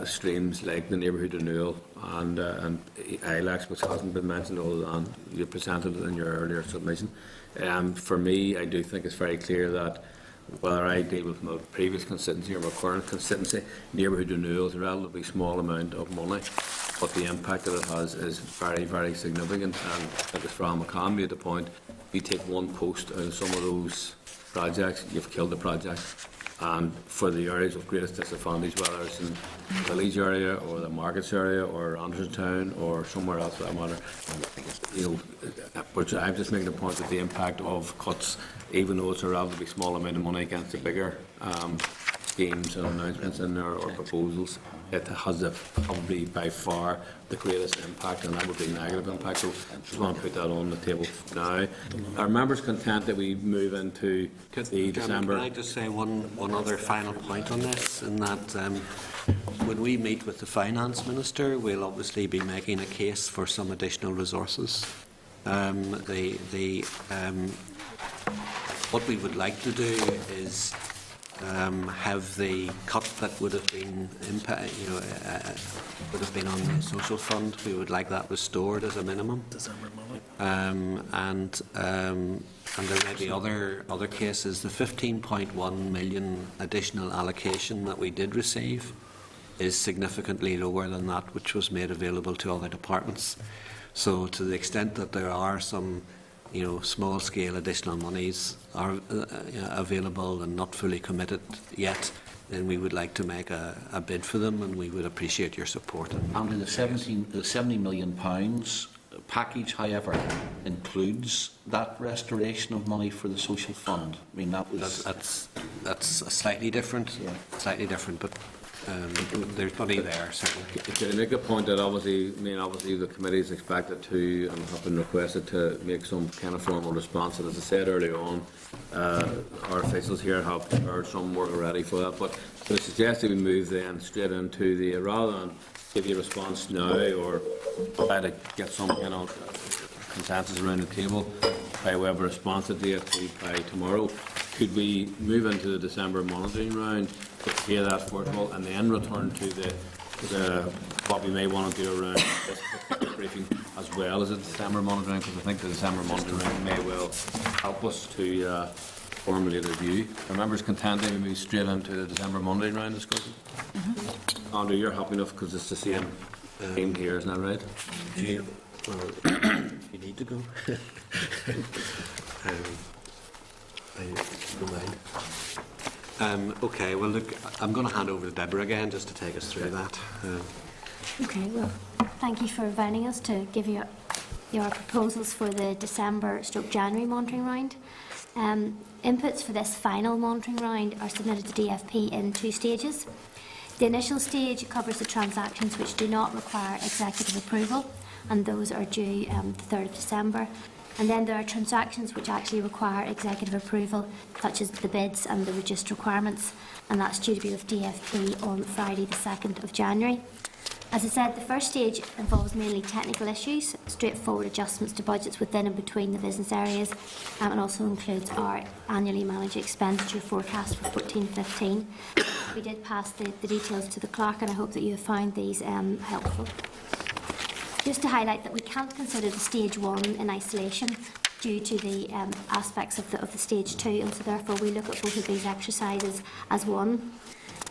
streams like the neighbourhood renewal and ILACs, which hasn't been mentioned other than you presented it in your earlier submission. For me, I do think it's very clear that whether I deal with my previous constituency or my current constituency, neighbourhood renewal is a relatively small amount of money, but the impact that it has is very, very significant. And like as Fran McCann made the point, if you take one post out of some of those projects, you've killed the project. And for the areas of greatest disadvantage, whether it's in the village area or the markets area or Andersontown or somewhere else for that matter, but I'm just making the point that the impact of cuts, even though it's a relatively small amount of money against the bigger schemes and announcements in there or proposals, it has probably by far the greatest impact, and that would be negative impact. So I just want to put that on the table now. Are members content that we move into the December? Can I just say one other final point on this, in that when we meet with the Finance Minister, we'll obviously be making a case for some additional resources. What we would like to do is have the cut that would have been would have been on the social fund. We would like that restored as a minimum. And there may be other cases. The 15.1 million additional allocation that we did receive is significantly lower than that which was made available to other departments. So to the extent that there are some small-scale additional monies are available and not fully committed yet, then we would like to make a bid for them, and we would appreciate your support. And the £70 million package, however, includes that restoration of money for the social fund. I mean, that was... that's slightly different, but there's money there, certainly. To make a point that obviously the committee is expected to and have been requested to make some kind of formal response. And as I said earlier on, our officials here have prepared some work already for that. But I suggest that we move then straight into the, rather than give you a response now or try to get some kind of consensus around the table by way of a response at DFP by tomorrow, could we move into the December monitoring round, hear that first of all, and then return to the what we may want to do around this particular briefing as well as the December monitoring, because I think the December monitoring round may well help us to formulate a view. Are members content that we move straight into the December monitoring round discussion? Andrew, you're happy enough because it's the same theme here, isn't that right? You need to go. I don't mind. Okay, well, look, I'm going to hand over to Deborah again just to take us through that. Okay, well, thank you for inviting us to give you your proposals for the December/January monitoring round. Inputs for this final monitoring round are submitted to DFP in 2 stages. The initial stage covers the transactions which do not require executive approval, and those are due the 3rd of December. And then there are transactions which actually require executive approval, such as the bids and the reduced requirements, and that's due to be with DFP on Friday the 2nd of January. As I said, the first stage involves mainly technical issues, straightforward adjustments to budgets within and between the business areas, and also includes our annually managed expenditure forecast for 14-15. We did pass the details to the clerk, and I hope that you have found these helpful. Just to highlight that we can't consider the stage 1 in isolation due to the aspects of the stage 2, and so therefore we look at both of these exercises as one.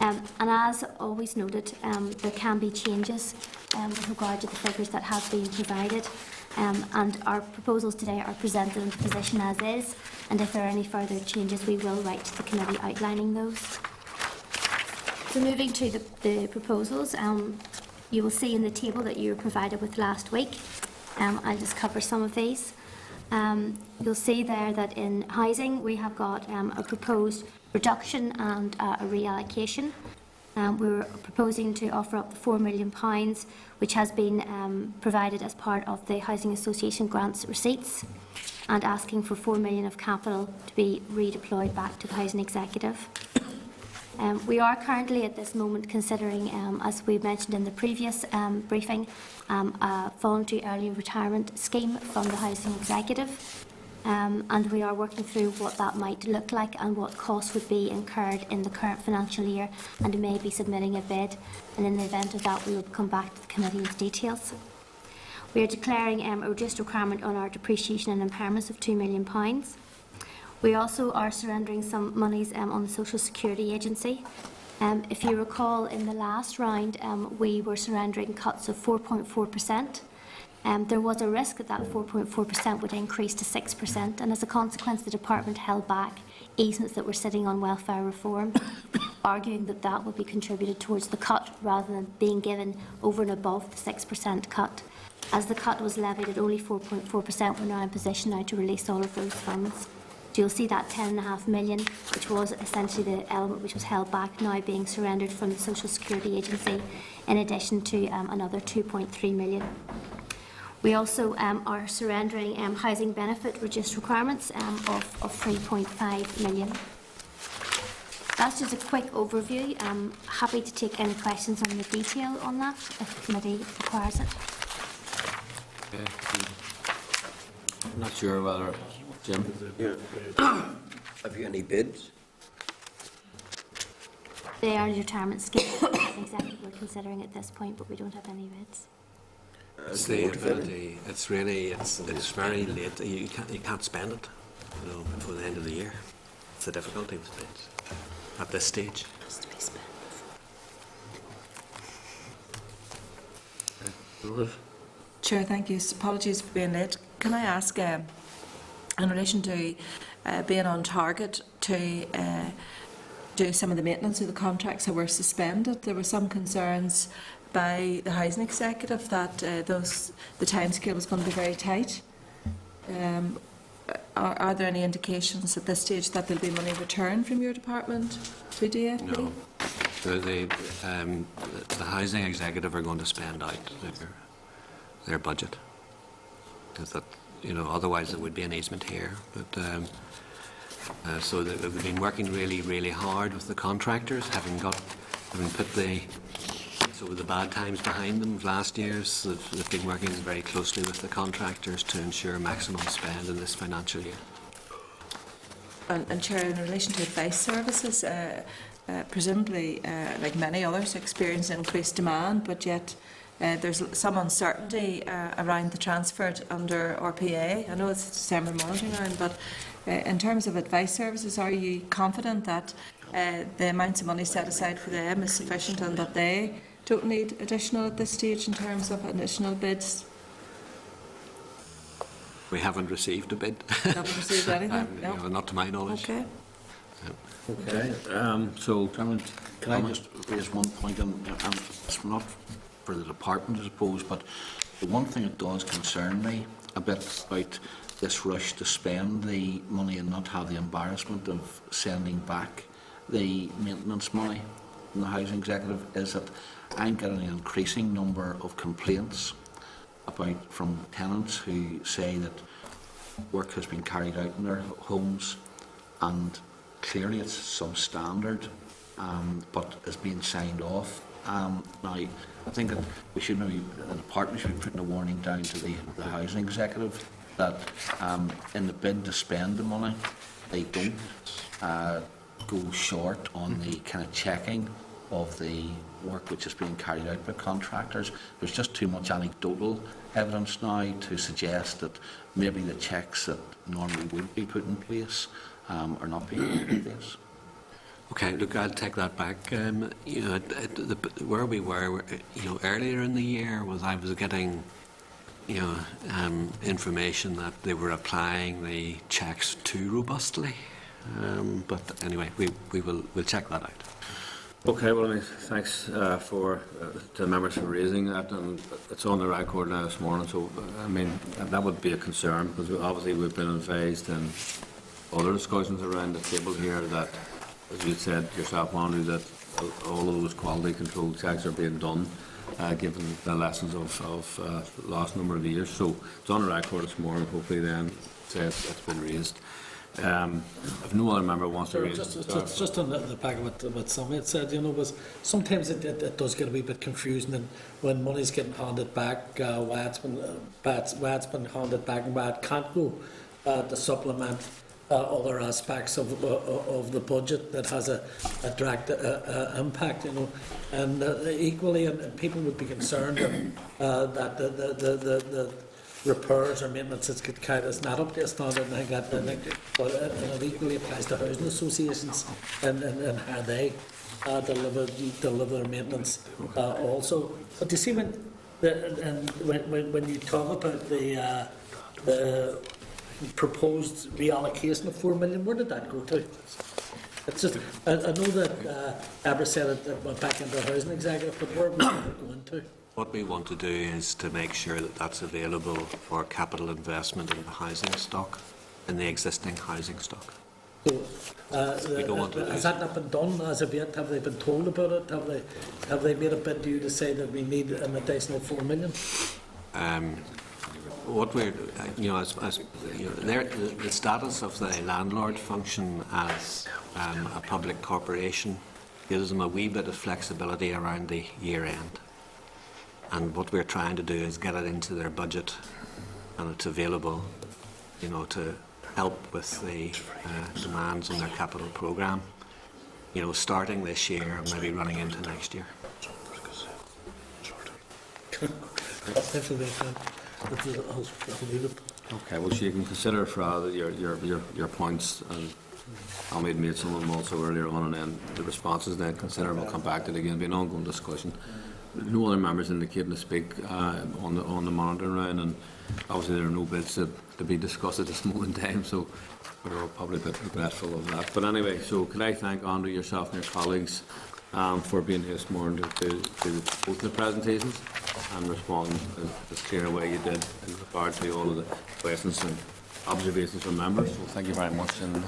And as always noted, there can be changes with regard to the figures that have been provided, and our proposals today are presented in the position as is, and if there are any further changes we will write to the committee outlining those. So moving to the proposals, you will see in the table that you were provided with last week. I'll just cover some of these. You'll see there that in housing we have got a proposed reduction and a reallocation. We're proposing to offer up the £4 million, which has been provided as part of the Housing Association grants receipts, and asking for £4 million of capital to be redeployed back to the Housing Executive. We are currently at this moment considering, as we mentioned in the previous briefing, a voluntary early retirement scheme from the Housing Executive, and we are working through what that might look like and what costs would be incurred in the current financial year, and may be submitting a bid, and in the event of that we will come back to the committee with details. We are declaring a reduced requirement on our depreciation and impairments of £2 million. We also are surrendering some monies on the Social Security Agency. If you recall, in the last round, we were surrendering cuts of 4.4%. There was a risk that 4.4% would increase to 6%, and as a consequence, the department held back easements that were sitting on welfare reform, arguing that that would be contributed towards the cut rather than being given over and above the 6% cut. As the cut was levied at only 4.4%, we're now in position now to release all of those funds. So you'll see that £10.5 million, which was essentially the element which was held back, now being surrendered from the Social Security Agency, in addition to another £2.3 million. We also are surrendering housing benefit reduced requirements of £3.5 million. That's just a quick overview. I'm happy to take any questions on the detail on that if the committee requires it. I'm not sure whether, Jim? Yeah. Have you any bids? They are retirement schemes that exactly we're considering at this point, but we don't have any bids. It's the ability. It's really it's very late. You can't spend it, before the end of the year. It's the difficulty with bids at this stage. It has to be spent before. Chair, thank you. Apologies for being late. Can I ask, in relation to being on target to do some of the maintenance of the contracts that were suspended, there were some concerns by the Housing Executive that the timescale was going to be very tight. are there any indications at this stage that there'll be money returned from your department to DFP? No. The housing executive are going to spend out their budget. Is that, otherwise there would be an easement here. But so they've been working really, really hard with the contractors, having put the bad times behind them last year's. They've been working very closely with the contractors to ensure maximum spend in this financial year. And Chair, in relation to advice services, presumably, like many others, experience increased demand, but yet there's some uncertainty around the transfer under RPA. I know it's December monitoring round, but in terms of advice services, are you confident that the amounts of money set aside for them is sufficient and that they don't need additional at this stage in terms of additional bids? We haven't received a bid. Haven't received anything? No? Not to my knowledge. Okay. Okay. So, Chairman, can I just raise one point, and it's not for the department, I suppose, but the one thing that does concern me a bit about this rush to spend the money and not have the embarrassment of sending back the maintenance money from the housing executive is that I'm getting an increasing number of complaints from tenants who say that work has been carried out in their homes and clearly it's substandard, but is being signed off. Now, I think that we should maybe, the department should be putting a warning down to the housing executive that in the bid to spend the money, they don't go short on the kind of checking of the work which is being carried out by contractors. There's just too much anecdotal evidence now to suggest that maybe the checks that normally would be put in place are not being put in place. Okay, look, I'll take that back. Where we were, earlier in the year was I was getting, information that they were applying the checks too robustly. But anyway, we'll check that out. okay, well, thanks to the members for raising that, and it's on the record now this morning, so, that would be a concern, because obviously we've been advised in other discussions around the table here that, as you said yourself, Andrew, that all of those quality control checks are being done, given the lessons of the last number of years. So it's on the record this morning, hopefully then it's been raised. If no other member wants to raise just on the back of what Samit said, was sometimes it does get a wee bit confusing, and when money's getting handed back, why it's been handed back and why it can't go to supplement other aspects of the budget that has a direct impact, and equally, and people would be concerned that the repairs or maintenance that's get carried is not up to a standard, and I think that, but it equally applies to housing associations and how they deliver their maintenance also. But you see, when you talk about the proposed reallocation of 4 million, where did that go to? It's just, I know that Deborah said it went back into the housing executive, but where was it going to? What we want to do is to make sure that that's available for capital investment in the housing stock, in the existing housing stock. So, We don't want to has lose that not been done as of yet? Have they been told about it? Have they made a bid to you to say that we need an additional 4 million? What we're, the status of the landlord function as a public corporation gives them a wee bit of flexibility around the year end. And what we're trying to do is get it into their budget, and it's available, to help with the demands on their capital programme, starting this year and maybe running into next year. Okay, well, so you can consider for your points, and Ahmed made some of them also earlier on, and then the responses then consider, we'll come back to it again, it'll be an ongoing discussion. No other members indicating to speak on the monitoring round, and obviously there are no bids to be discussed at this moment in time, so we're all probably a bit regretful of that. But anyway, so can I thank Andrew, yourself and your colleagues for being here this morning to both the presentations and respond as clear a way you did in regard to all of the questions and observations from members. So thank you very much, and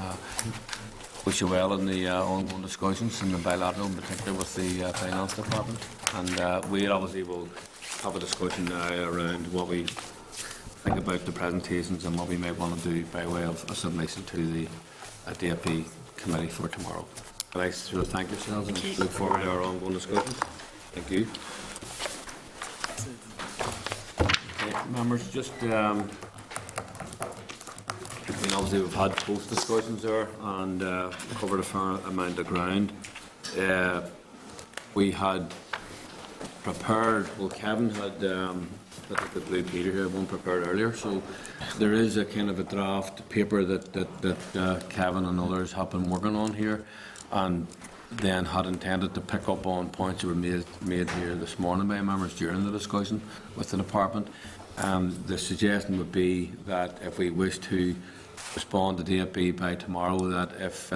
wish you well in the ongoing discussions and the bilateral, in particular with the Finance Department. And we obviously will have a discussion now around what we think about the presentations and what we might want to do by way of a submission to the DFP committee for tomorrow. But I sort of thank yourselves and look forward to our ongoing discussions. Thank you. Okay, members, just obviously we've had both discussions there and covered a fair amount of ground. We had prepared, well, Kevin had I think the Blue Peter here, one prepared earlier, so there is a kind of a draft paper that Kevin and others have been working on here, and then had intended to pick up on points that were made here this morning by members during the discussion with the department. The suggestion would be that if we wish to respond to DFP by tomorrow, that if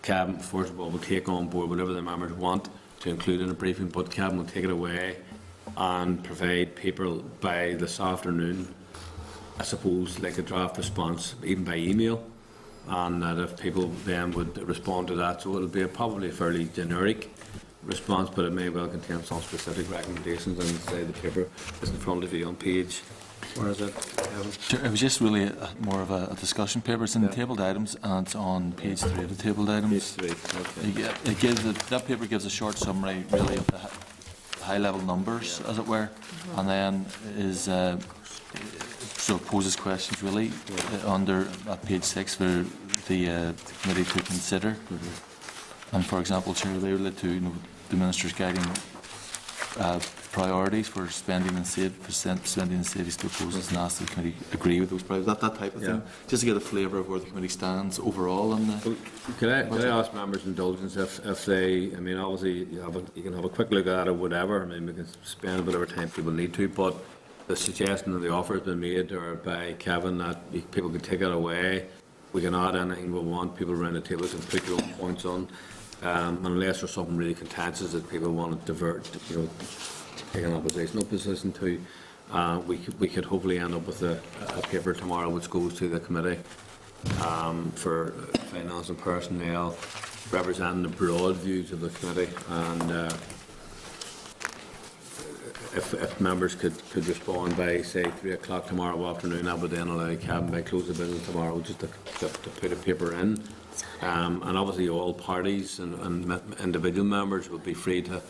Kevin, first of all, will take on board whatever the members want to include in a briefing, but Kevin will take it away and provide people by this afternoon, I suppose, like a draft response, even by email, and that if people then would respond to that, so it'll be probably a fairly generic response, but it may well contain some specific recommendations, and say the paper is in front of you on page, where is it, Kevin? Sure, it was just really more of a discussion paper. It's in the tabled items, and it's on page 3 of the tabled items. Page 3, okay. It gives that paper gives a short summary, really, of the high-level numbers, as it were, and then is sort of poses questions really under at page 6 for the committee to consider. And for example, Chair, they relate to the Minister's guiding priorities for spending in cities proposals, and ask the committee agree with those priorities, that type of thing, just to get a flavour of where the committee stands overall. Could I ask members' indulgence if they, I mean, obviously you can have a quick look at it or whatever, I mean, we can spend whatever time people need to, but the suggestion and the offer has been made or by Kevin that people can take it away, we can add anything we want, people around the table can put their own points on, unless there's something really contentious that people want to divert, take an oppositional position to, we could hopefully end up with a paper tomorrow which goes to the committee for finance and personnel, representing the broad views of the committee, and if members could respond by, say, 3 o'clock tomorrow afternoon, that would then allow Kevin by close of business tomorrow just to put a paper in. And obviously all parties and individual members will be free to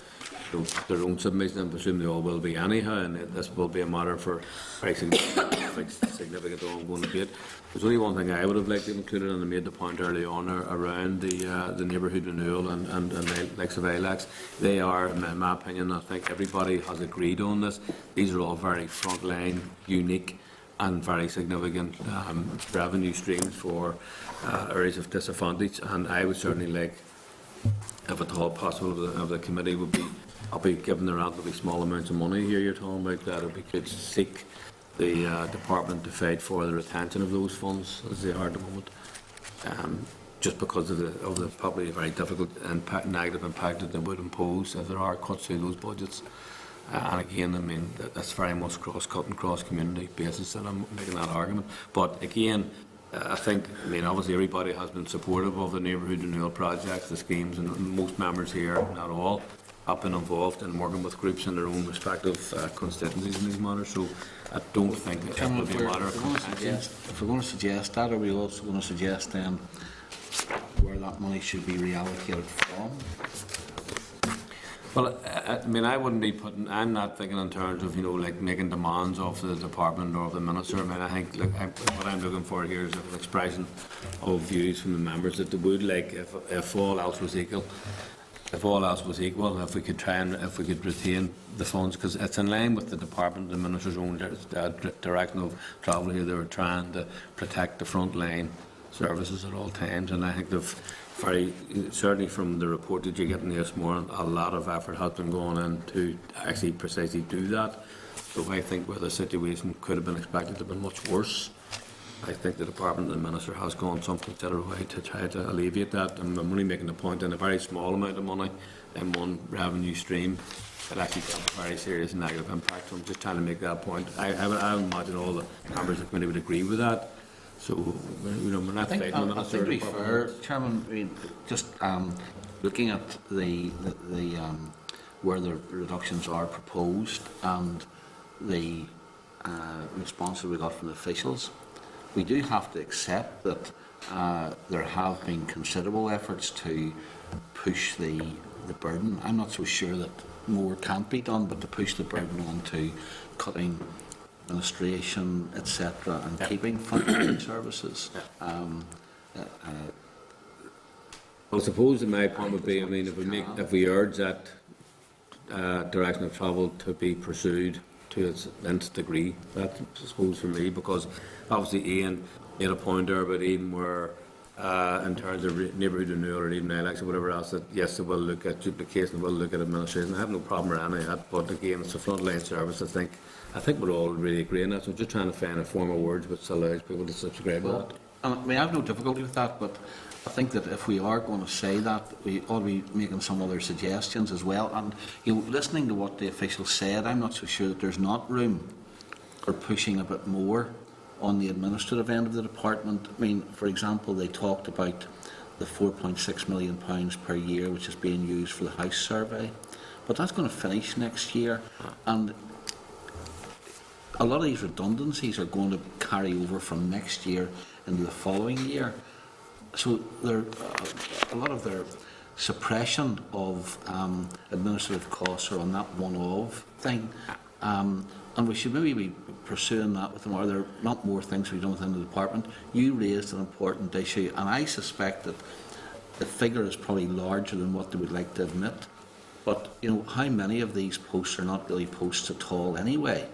their own submission, and presumably all will be anyhow, and this will be a matter for very significant ongoing debate. There's only one thing I would have liked to include, and I made the point early on around the neighbourhood renewal and the likes of ILACs. They are, in my opinion, I think everybody has agreed on this. These are all very frontline, unique and very significant revenue streams for areas of disadvantage, and I would certainly like, if at all possible, of the committee would be, I'll be given the relatively small amounts of money here you're talking about, that if we could seek the department to fight for the retention of those funds as they are at the moment, just because of the probably very difficult negative impact that they would impose if there are cuts to those budgets. And again, I mean, that's very much cross-cutting, cross-community basis that I'm making that argument. But again, I think, I mean, obviously everybody has been supportive of the neighbourhood renewal projects, the schemes, and most members here, not all, have been involved in working with groups in their own respective constituencies in these matters. So I don't think it will be a matter of contention. If we're going to suggest that, are we also going to suggest then where that money should be reallocated from? Well, I mean, I wouldn't be putting, I'm not thinking in terms of, like making demands of the department or of the minister. I mean, I think, what I'm looking for here is an expression of views from the members that they would like, if all else was equal, if we could try and, if we could retain the funds, because it's in line with the department, the minister's own direction of travel here. They were trying to protect the front line services at all times, and I think they've certainly from the report that you're getting this morning, a lot of effort has been going in to actually precisely do that. So I think where the situation could have been expected to have been much worse, I think the department and the minister has gone some considerable way to try to alleviate that. And I'm only making the point in a very small amount of money in one revenue stream that actually has a very serious negative impact. So I'm just trying to make that point. I imagine all the members of the committee would agree with that. So, we're not I think, fighting the I Minister. think to be of the fair, Department. Chairman, I mean, just looking at the where the reductions are proposed and the response that we got from the officials, we do have to accept that there have been considerable efforts to push the burden. I'm not so sure that more can't be done, but to push the burden on to cutting administration, etc., and keeping funding services. Well, I suppose my point would be, I mean, if we urge that direction of travel to be pursued to its nth degree, that I suppose for me, because obviously Ian made a point there about even where in terms of neighbourhood renewal or even election, whatever else, that yes, they will look at duplication, they will look at administration. I have no problem with any of that, but again, it's a frontline service. I think we're all really agreeing that, so just trying to find a form of words which allows people to subscribe to that. And I mean, I have no difficulty with that, but I think that if we are going to say that, we ought to be making some other suggestions as well. And listening to what the officials said, I'm not so sure that there's not room for pushing a bit more on the administrative end of the department. I mean, for example, they talked about the £4.6 million per year which is being used for the house survey, but that's going to finish next year, and a lot of these redundancies are going to carry over from next year into the following year. So a lot of their suppression of administrative costs are on that one-off thing. And we should maybe be pursuing that with them. Are there not more things we've done within the department? You raised an important issue, and I suspect that the figure is probably larger than what they would like to admit. But, you know, how many of these posts are not really posts at all anyway?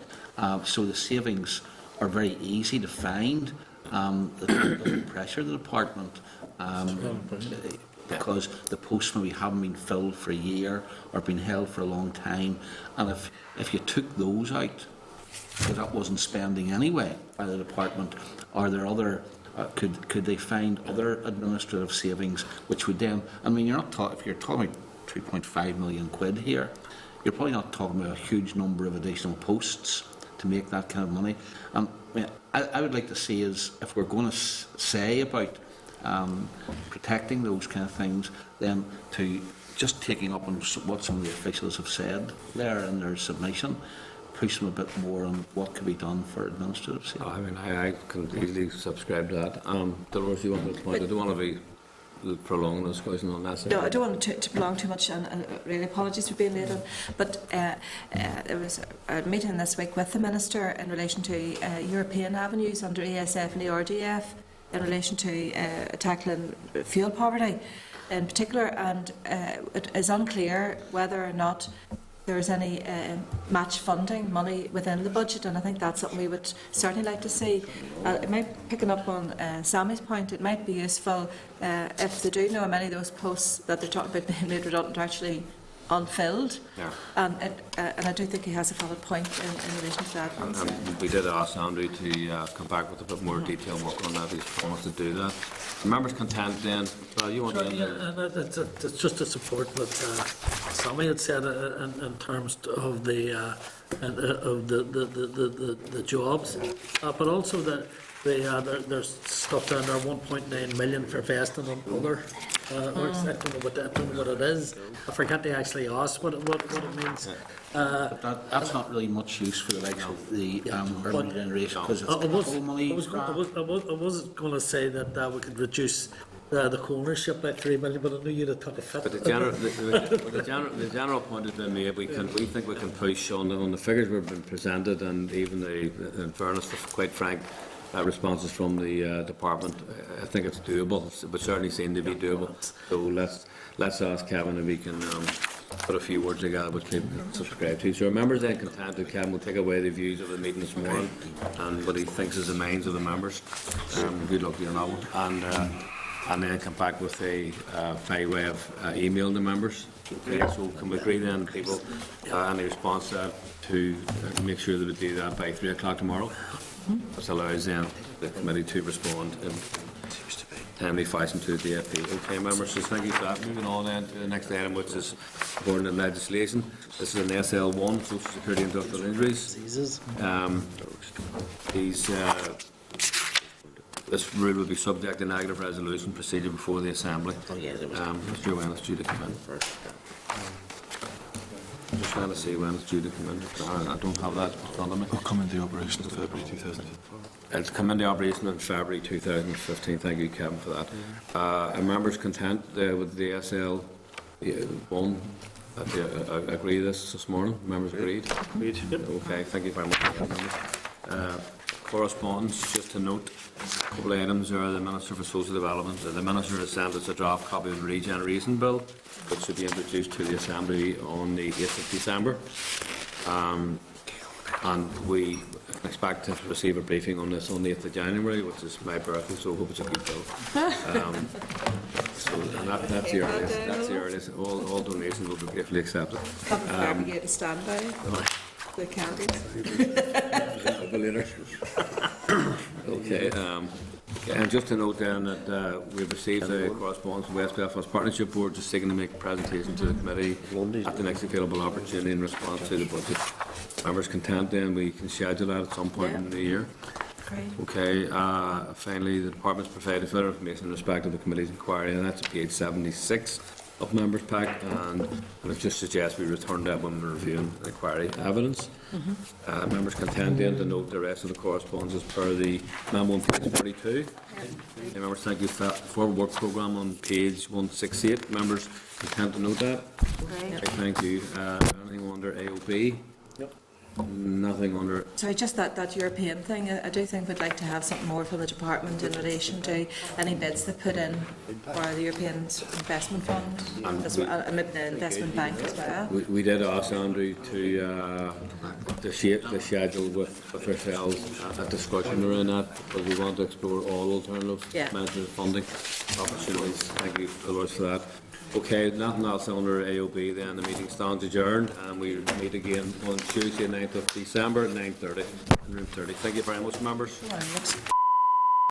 So the savings are very easy to find. It doesn't pressure the department because the posts maybe haven't been filled for a year or been held for a long time. And if you took those out, because that wasn't spending anyway by the department, are there other? Could they find other administrative savings which would then? I mean, you're not if you're talking about 2.5 million quid here, you're probably not talking about a huge number of additional posts to make that kind of money. I would like to see is if we're going to say about protecting those kind of things, then to just taking up on what some of the officials have said there in their submission, push them a bit more on what could be done for administrative savings. I mean, I can easily subscribe to that. Dolores, you want to point? I don't want to be prolonging the discussion on that. No, I don't want to prolong too much, and really apologies for being late on. But there was a meeting this week with the Minister in relation to European avenues under ESF and ERDF in relation to tackling fuel poverty in particular, and it is unclear whether or not there is any match funding money within the budget, and I think that's something we would certainly like to see. It might, picking up on Sammy's point, it might be useful if they do know how many of those posts that they're talking about being made redundant are actually unfilled. Yeah. And I do think he has a valid point in relation to that. We did ask Andrew to come back with a bit more detailed work on that. He's promised to do that. The members content then. Well, you want Sure, to yeah, it's just to support what Sammy had said in terms of the jobs, but also there's stuff down there, 1.9 million for vesting on other. I don't know what it is. I forget to actually ask what it means. But that's not really much use for the likes of the urban generation because it's capital money. I was going to say that we could reduce the co-ownership by 3 million, but I knew you'd have took a fit. But the general point has been made. We think we can push on the figures we've been presented, and even in fairness, quite frank, responses from the department. I think it's doable. It would certainly seem to be doable. So let's ask Kevin if we can put a few words together which people can subscribe to. So our members then contented. Kevin will take away the views of the meeting this morning and what he thinks is the minds of the members. Good luck to you on that one. And then come back with a way of emailing the members. Okay, so can we agree then, people, any response to make sure that we do that by 3 o'clock tomorrow? This allows then the committee to respond in timely fashion to the DFP. Okay, members, so thank you for that. Moving on then to the next item, which is important legislation. This is an SL1, Social Security Industrial Injuries. This rule will be subject to negative resolution procedure before the Assembly. Mr. Wayne is due to come in. I'm just trying to see when it's due to come in. I don't have that in front of me. It'll come into operation in February 2015. It's come into operation in February 2015. Thank you, Kevin, for that. Are members content with the SL one? Agree this morning? Members agreed? Agreed. Okay, thank you very much for that, members. Correspondence, just to note, a couple of items are the Minister for Social Development. The Minister has sent us a draft copy of the Regeneration Bill, which should be introduced to the Assembly on the 8th of December. And we expect to receive a briefing on this on the 8th of January, which is my birthday, so I hope it's a good bill. And that's the earliest. That's the earliest. All donations will be gratefully accepted. Have a fair brigade to stand by the candidates. Later. Okay. And just to note then that we've received a correspondence from West Belfast Partnership Board just seeking to make a presentation to the committee at the next available opportunity in response to the budget. Members content then we can schedule that at some point in the year. Great. Okay. Finally, the departments provided further information in respect of the committee's inquiry, and that's at page 76 of members' pack, and I would just suggest we return that when we're reviewing the inquiry evidence. Members content then to note the rest of the correspondence as per the memo on page 42. Members, thank you. Forward work programme on page 168. Members content to note that. Great. Thank you. Anything under AOB? Nothing under. Sorry, just that European thing. I do think we'd like to have something more from the department in relation to any bids they put in for the European Investment Fund as well, and maybe the Investment Bank as well. We did ask Andrew to shape the schedule with ourselves a discussion around that, because we want to explore all alternative management funding opportunities. Thank you, Lords, for that. Okay, nothing else under AOB then. The meeting stands adjourned, and we meet again on Tuesday, 9th of December at 9:30 in room 30. Thank you very much, members.